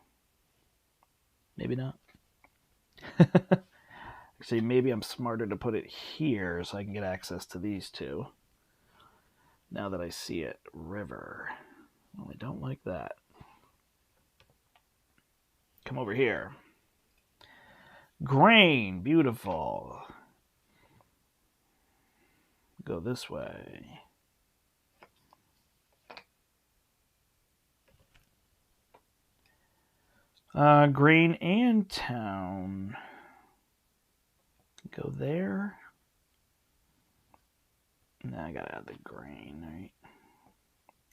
Maybe not. Actually, maybe I'm smarter to put it here so I can get access to these 2. Now that I see it. River. Well, I don't like that. Come over here. Grain. Beautiful. Go this way. Grain and town. Go there. Now I gotta add the grain, right?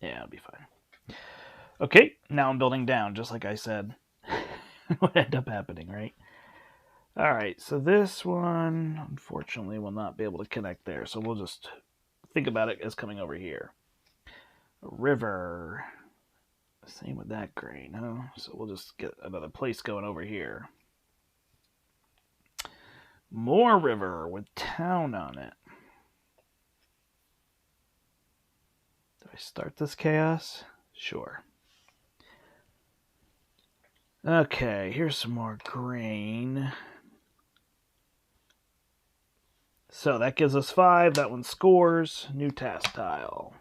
Yeah, it'll be fine. Okay, now I'm building down, just like I said. What ended up happening, right? Alright, so this one, unfortunately, will not be able to connect there. So we'll just think about it as coming over here. A river. Same with that grain, huh? So we'll just get another place going over here. More river with town on it. Do I start this chaos? Sure. Okay, here's some more grain. So that gives us 5. That one scores. New task tile.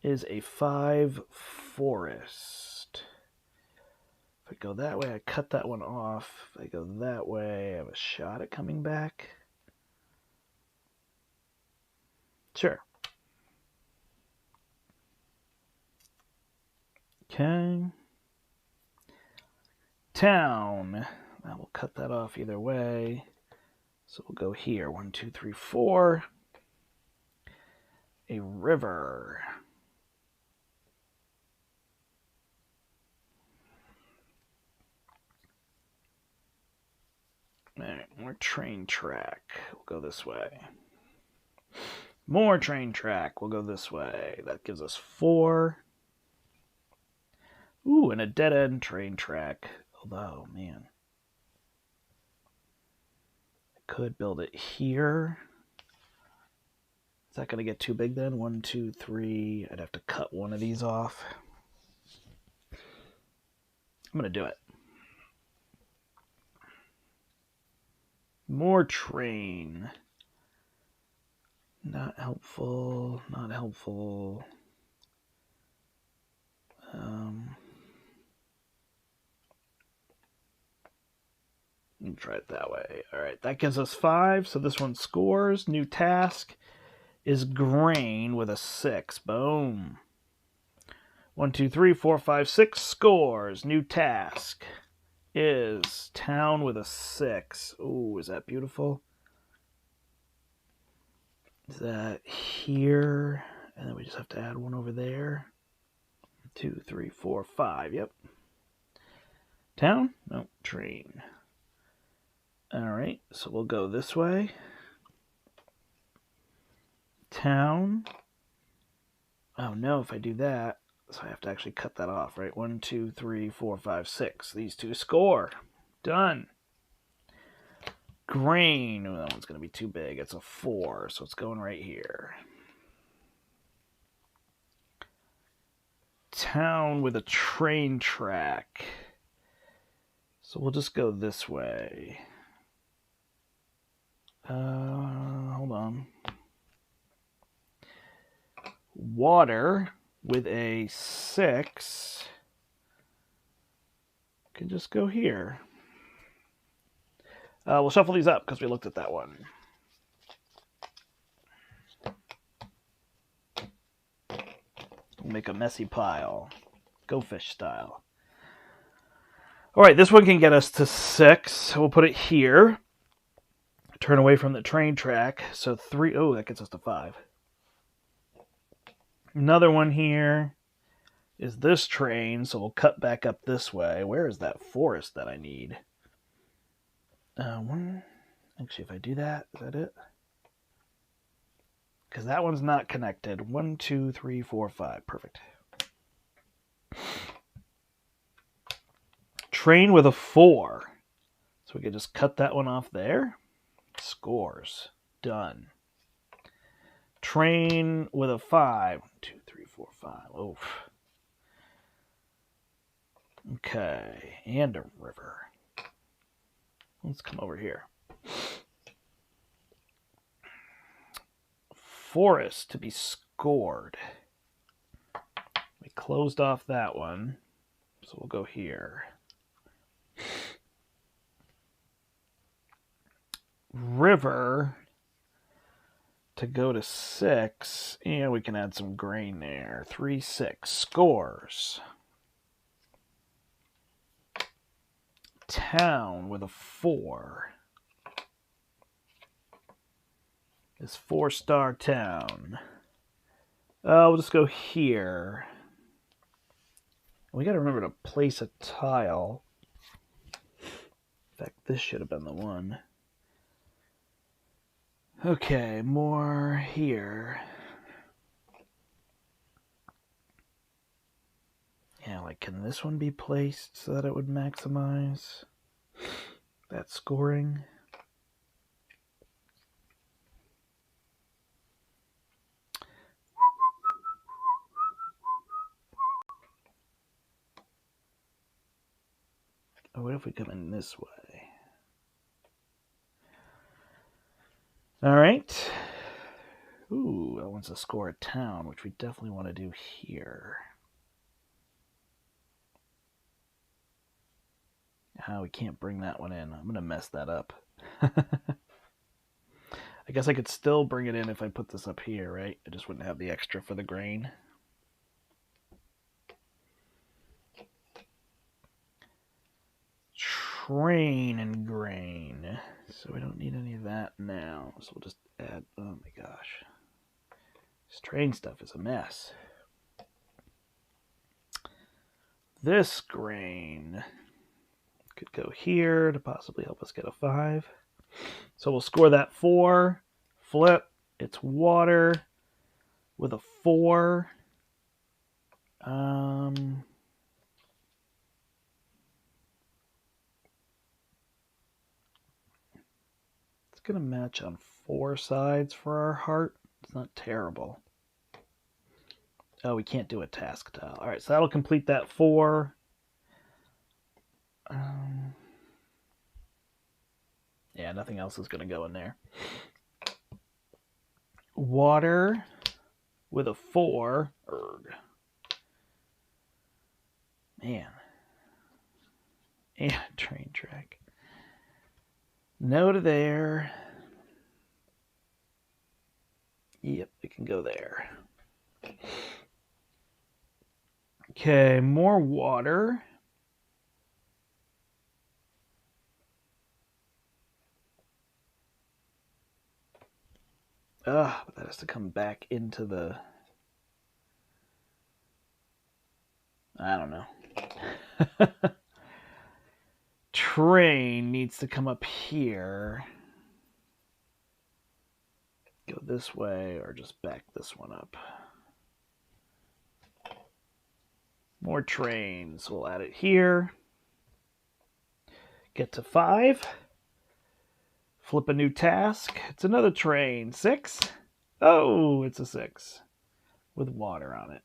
Is a 5 forest. If I go that way, I cut that one off. If I go that way, I have a shot at coming back. Sure. Okay. Town. I will cut that off either way. So we'll go here. 1, 2, 3, 4. A river. All right, more train track. We'll go this way. More train track. We'll go this way. That gives us 4. Ooh, and a dead-end train track. Although, man. I could build it here. Is that going to get too big then? 1, 2, 3. I'd have to cut one of these off. I'm going to do it. More train. Not helpful. Not helpful. Let me try it that way. All right, that gives us 5. So this one scores. New task is grain with a 6. Boom. 1, 2, 3, 4, 5, 6 scores. New task is town with a 6. Ooh, is that beautiful? Is that here? And then we just have to add one over there. 2, 3, 4, 5. Yep. Town? No, train. All right, so we'll go this way. Town. Oh no, if I do that, so I have to actually cut that off, right? 1, 2, 3, 4, 5, 6. These 2 score. Done. Grain. Oh, that one's going to be too big. It's a 4, so it's going right here. Town with a train track. So we'll just go this way. Hold on. Water with a 6 can just go here. We'll shuffle these up because we looked at that one. We'll make a messy pile. Go fish style. All right, this one can get us to 6. We'll put it here. Turn away from the train track. So 3. Oh, that gets us to 5. Another one here is this train. So we'll cut back up this way. Where is that forest that I need? One. Actually, if I do that, is that it? Because that one's not connected. 1, 2, 3, 4, 5. Perfect. Train with a 4. So we could just cut that one off there. Scores. Done. Train with a 5. 1, 2, 3, 4, 5. Oof. Okay. And a river. Let's come over here. Forest to be scored. We closed off that one. So we'll go here. River to go to 6, and we can add some grain there. 3, 6 scores. Town with a 4. This 4-star town. We'll just go here. We got to remember to place a tile. In fact, this should have been the one. Okay, more here. Yeah, like, can this one be placed so that it would maximize that scoring? Oh, what if we come in this way? All right. Ooh, that wants to score a town, which we definitely want to do here. We can't bring that one in. I'm going to mess that up. I guess I could still bring it in if I put this up here, right? I just wouldn't have the extra for the grain. train and grain. So we don't need any of that now. So we'll just add, oh my gosh. This train stuff is a mess. This grain could go here to possibly help us get a 5. So we'll score that 4. Flip. It's water with a 4. It's going to match on 4 sides for our heart. It's not terrible. Oh, we can't do a task tile. All right, so that'll complete that 4. Yeah, nothing else is going to go in there. Water with a 4. Erg. Man. And train track. No to there. Yep, it can go there. Okay, more water. But that has to come back into the... I don't know. Train needs to come up here. Go this way or just back this one up. More trains. We'll add it here. Get to 5. Flip a new task. It's another train. 6. Oh, it's a 6 with water on it.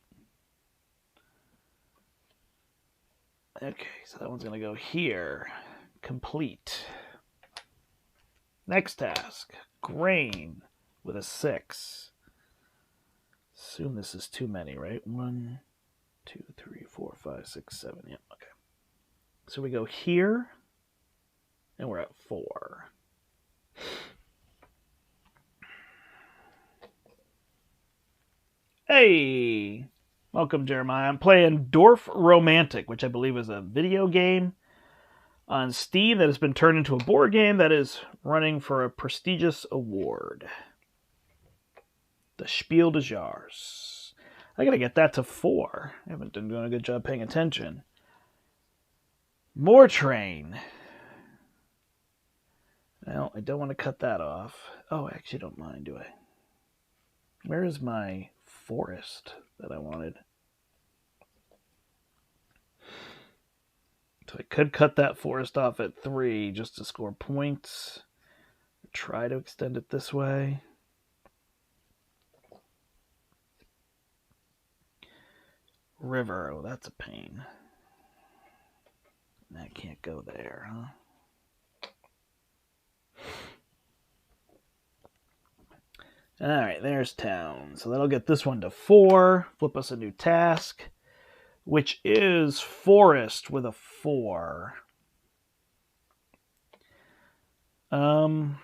Okay, so that one's going to go here. Complete. Next task. Grain with a 6. Assume this is too many, right? 1, 2, 3, 4, 5, 6, 7. Yeah, okay. So we go here, and we're at 4. Hey! Welcome, Jeremiah. I'm playing Dorf Romantik, which I believe is a video game on Steam that has been turned into a board game that is running for a prestigious award. The Spiel des Jahres. I gotta get that to 4. I haven't been doing a good job paying attention. More train. Well, I don't want to cut that off. Oh, I actually don't mind, do I? Where is my forest that I wanted? So I could cut that forest off at 3 just to score points. Try to extend it this way. River. Oh, that's a pain. That can't go there, huh? Alright, there's town. So that'll get this one to 4. Flip us a new task, which is forest with a 4. Seems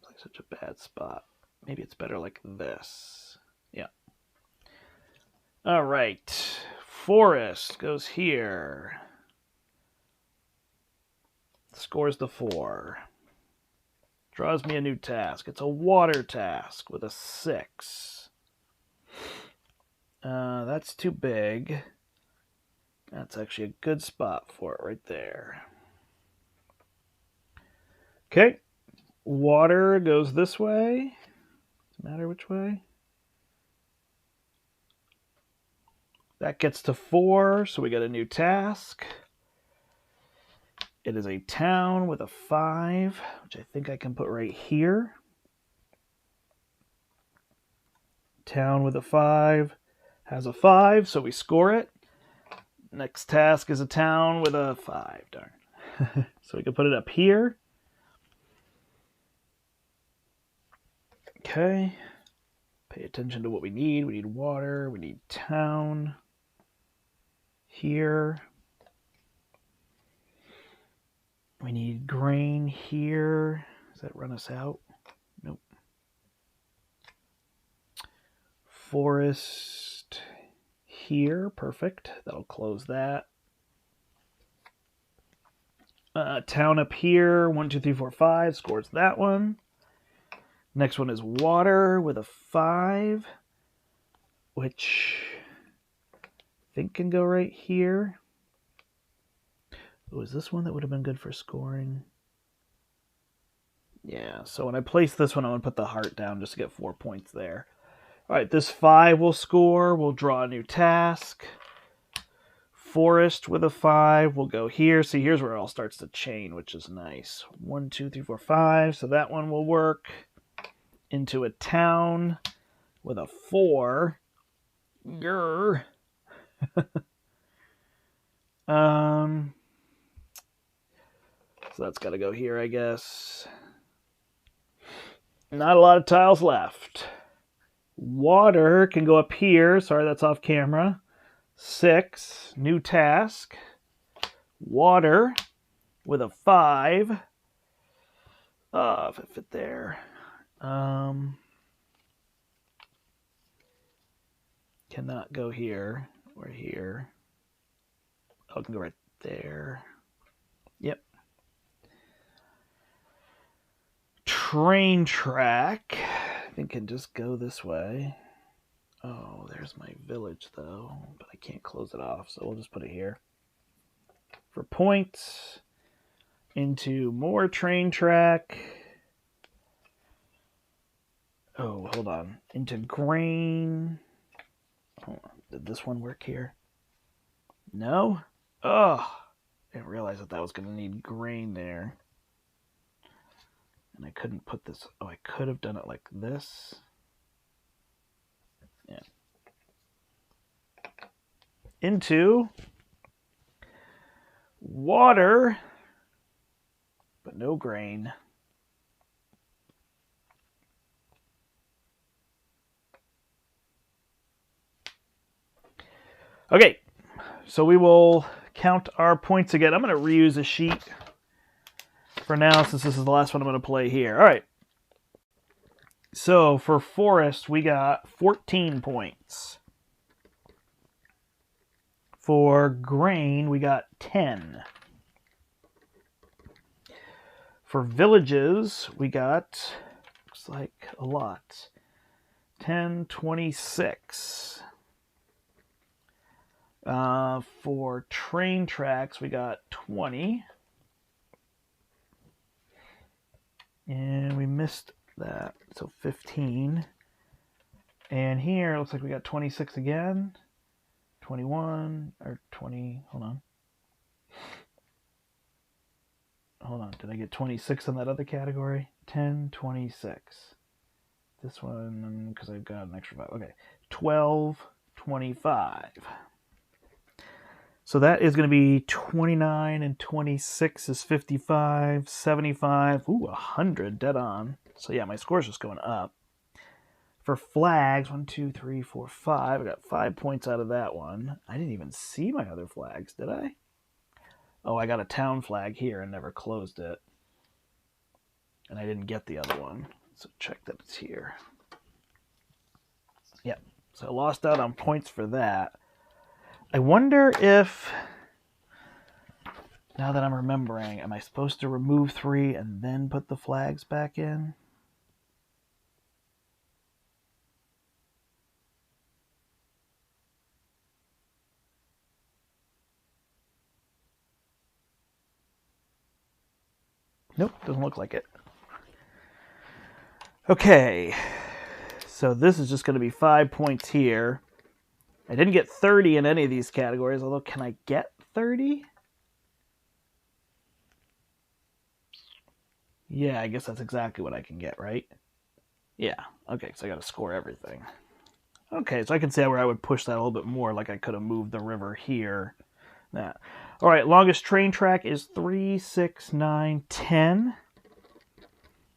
like such a bad spot. Maybe it's better like this. Yeah. Alright. Forest goes here. Scores the 4. Draws me a new task. It's a water task with a 6. That's too big. That's actually a good spot for it right there. Okay. Water goes this way. Doesn't matter which way. That gets to 4, so we get a new task. It is a town with a 5, which I think I can put right here. Town with a 5 has a 5, so we score it. Next task is a town with a 5, darn. So we can put it up here. Okay. Pay attention to what we need. We need water. We need town. Here. We need grain here. Does that run us out? Nope. Forest here. Perfect. That'll close that. Town up here. 1, 2, 3, 4, 5. Scores that one. Next one is water with a 5, which I think can go right here. Oh, is this one that would have been good for scoring? Yeah, so when I place this one, I'm going to put the heart down just to get 4 points there. All right, this 5 will score. We'll draw a new task. Forest with a 5 will go here. See, here's where it all starts to chain, which is nice. 1, 2, 3, 4, 5. So that one will work. Into a town with a 4. Grr. So that's got to go here, I guess. Not a lot of tiles left. Water can go up here. Sorry, that's off camera. 6. New task. Water with a 5. If it fit there. Cannot go here or here. Oh, I can go right there. Yep. Train track. I think can just go this way. Oh, there's my village though, but I can't close it off, so we'll just put it here. For points, into more train track. Oh, hold on. Into grain. Hold on. Did this one work here? No? Oh, I didn't realize that was going to need grain there. And I couldn't put this. Oh, I could have done it like this. Yeah. Into water, but no grain. Okay, so we will count our points again. I'm going to reuse a sheet for now since this is the last one I'm going to play here. All right. So for forest, we got 14 points. For grain, we got 10. For villages, we got, looks like a lot, 10, 26. For train tracks, we got 20. And we missed that, so 15. And here, it looks like we got 26 again. 21, or 20, hold on. Hold on, did I get 26 in that other category? 10, 26. This one, because I've got an extra 5. Okay, 12, 25. So that is going to be 29 and 26 is 55, 75, ooh, 100, dead on. So yeah, my score's just going up. For flags, 1, 2, 3, 4, 5. I got 5 points out of that one. I didn't even see my other flags, did I? Oh, I got a town flag here and never closed it. And I didn't get the other one. So check that it's here. Yep. So I lost out on points for that. I wonder if, now that I'm remembering, am I supposed to remove 3 and then put the flags back in? Nope, doesn't look like it. Okay, so this is just going to be 5 points here. I didn't get 30 in any of these categories, although can I get 30? Yeah, I guess that's exactly what I can get, right? Yeah, okay, so I got to score everything. Okay, so I can see where I would push that a little bit more, like I could have moved the river here. That. All right, longest train track is 3, 6, 9, 10.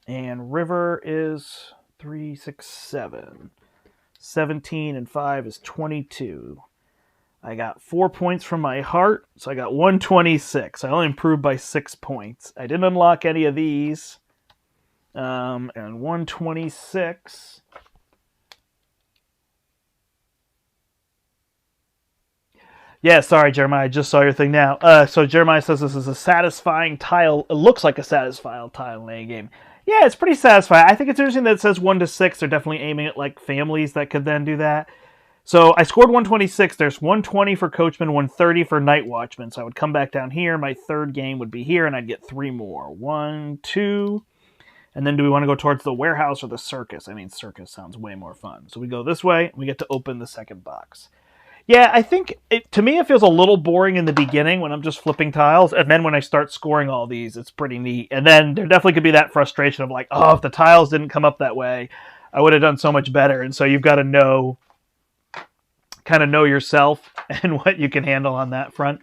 And river is 3, 6, 7. 17 and 5 is 22. I got 4 points from my heart, so I got 126. I only improved by 6 points. I didn't unlock any of these. And 126. Yeah, sorry, Jeremiah. I just saw your thing now. So Jeremiah says this is a satisfying tile. It looks like a satisfying tile laying game. Yeah, it's pretty satisfying. I think it's interesting that it says 1 to 6. They're definitely aiming at like families that could then do that. So I scored 126. There's 120 for Coachman, 130 for Night Watchman. So I would come back down here. My third game would be here, and I'd get 3 more. 1, 2. And then do we want to go towards the warehouse or the circus? I mean, circus sounds way more fun. So we go this way, and we get to open the second box. Yeah, I think, to me, it feels a little boring in the beginning when I'm just flipping tiles. And then when I start scoring all these, it's pretty neat. And then there definitely could be that frustration of like, oh, if the tiles didn't come up that way, I would have done so much better. And so you've got to kind of know yourself and what you can handle on that front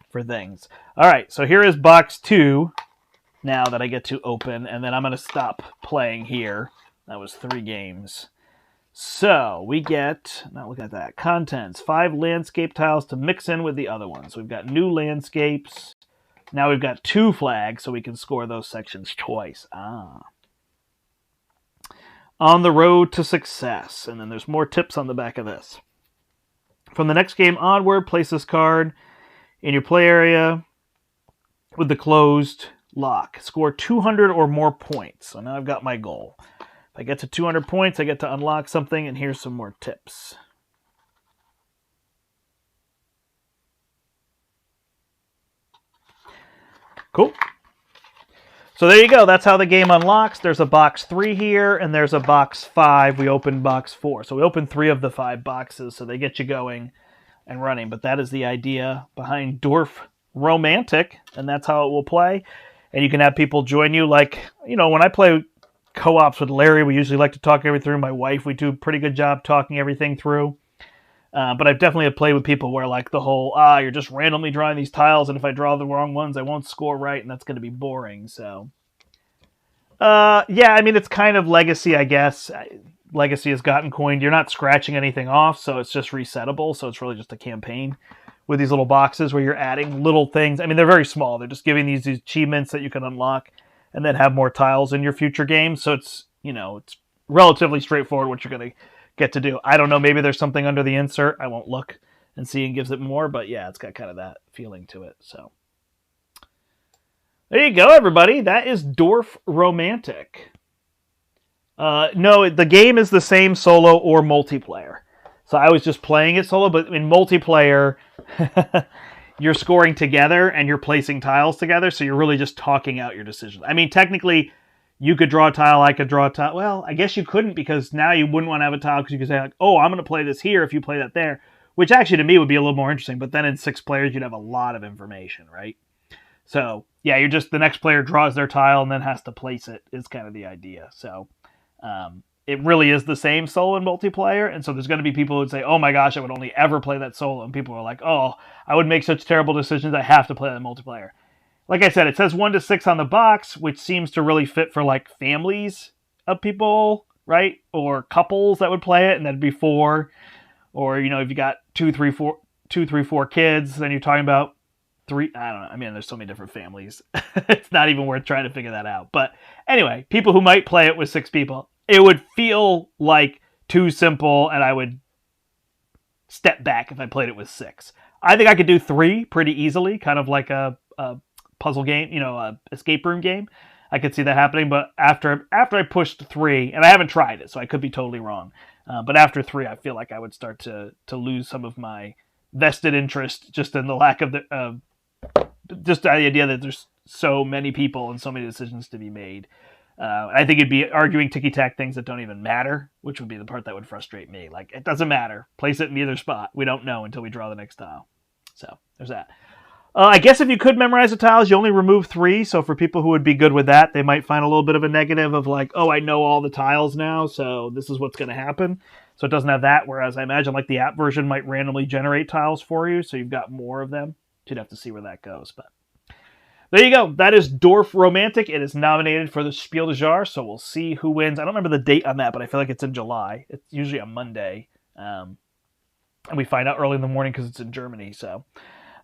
for things. All right, so here is box 2 now that I get to open, and then I'm going to stop playing here. That was 3 games. So we get, now look at that, contents, 5 landscape tiles to mix in with the other ones. We've got new landscapes. Now we've got 2 flags, so we can score those sections twice. On the road to success. And then there's more tips on the back of this. From the next game onward, place this card in your play area with the closed lock. Score 200 or more points. So now I've got my goal. If I get to 200 points, I get to unlock something, and here's some more tips. Cool. So there you go. That's how the game unlocks. There's a box 3 here, and there's a box 5. We opened box 4. So we opened 3 of the 5 boxes, so they get you going and running. But that is the idea behind Dorf Romantik, and that's how it will play. And you can have people join you. Like, when I play co-ops with Larry, we usually like to talk everything through. My wife, we do a pretty good job talking everything through. But I've definitely played with people where like the whole, you're just randomly drawing these tiles, and if I draw the wrong ones, I won't score right, and that's going to be boring. So, yeah, I mean, it's kind of Legacy, I guess. Legacy has gotten coined. You're not scratching anything off, so it's just resettable. So it's really just a campaign with these little boxes where you're adding little things. I mean, they're very small. They're just giving these achievements that you can unlock and then have more tiles in your future games. So it's, it's relatively straightforward what you're going to get to do. I don't know, maybe there's something under the insert. I won't look and see and gives it more, but yeah, it's got kind of that feeling to it. So there you go, everybody. That is Dorf Romantik. No, the game is the same solo or multiplayer. So I was just playing it solo, but in multiplayer, you're scoring together and you're placing tiles together, so you're really just talking out your decisions. I mean, technically, you could draw a tile, I could draw a tile. Well, I guess you couldn't, because now you wouldn't want to have a tile because you could say, like, oh, I'm going to play this here if you play that there, which actually to me would be a little more interesting. But then in 6 players, you'd have a lot of information, right? So, yeah, you're just, the next player draws their tile and then has to place it is kind of the idea. So, it really is the same solo and multiplayer, and so there's going to be people who would say, oh my gosh, I would only ever play that solo, and people are like, oh, I would make such terrible decisions, I have to play that multiplayer. Like I said, it says 1 to 6 on the box, which seems to really fit for like families of people, right? Or couples that would play it, and that'd be 4. Or, if you got 2, 3, 4 kids, then you're talking about 3, I don't know. I mean, there's so many different families. It's not even worth trying to figure that out. But anyway, people who might play it with 6 people, it would feel like too simple, and I would step back if I played it with 6. I think I could do 3 pretty easily, kind of like a puzzle game, a escape room game. I could see that happening, but after I pushed 3, and I haven't tried it, so I could be totally wrong. But after 3, I feel like I would start to lose some of my vested interest just in the lack of just the idea that there's so many people and so many decisions to be made. I think it'd be arguing ticky-tack things that don't even matter, which would be the part that would frustrate me. Like, it doesn't matter. Place it in either spot. We don't know until we draw the next tile. So, there's that. I guess if you could memorize the tiles, you only remove 3. So for people who would be good with that, they might find a little bit of a negative of like, oh, I know all the tiles now, so this is what's going to happen. So it doesn't have that, whereas I imagine like the app version might randomly generate tiles for you, so you've got more of them. You'd have to see where that goes, but there you go. That is Dorf Romantik. It is nominated for the Spiel des Jahres, so we'll see who wins. I don't remember the date on that, but I feel like it's in July. It's usually a Monday, and we find out early in the morning because it's in Germany. So,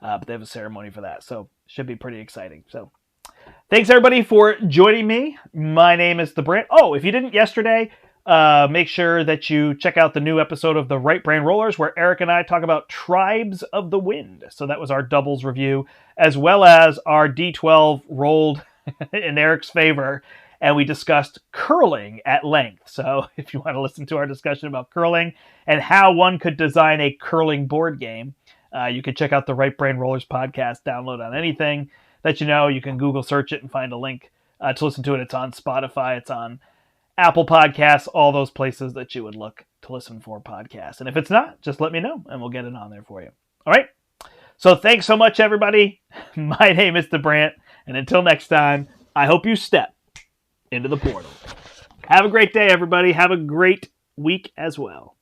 but they have a ceremony for that, so should be pretty exciting. So, thanks everybody for joining me. My name is the Brandt. Oh, if you didn't yesterday, make sure that you check out the new episode of the Right Brain Rollers, where Eric and I talk about Tribes of the Wind. So that was our doubles review, as well as our D12 rolled in Eric's favor, and we discussed curling at length. So if you want to listen to our discussion about curling and how one could design a curling board game, you can check out the Right Brain Rollers podcast, download on anything that you know. You can Google search it and find a link to listen to it. It's on Spotify, it's on Apple Podcasts, all those places that you would look to listen for podcasts. And if it's not, just let me know and we'll get it on there for you. All right? So thanks so much, everybody. My name is the Brandt, and until next time, I hope you step into the portal. Have a great day, everybody. Have a great week as well.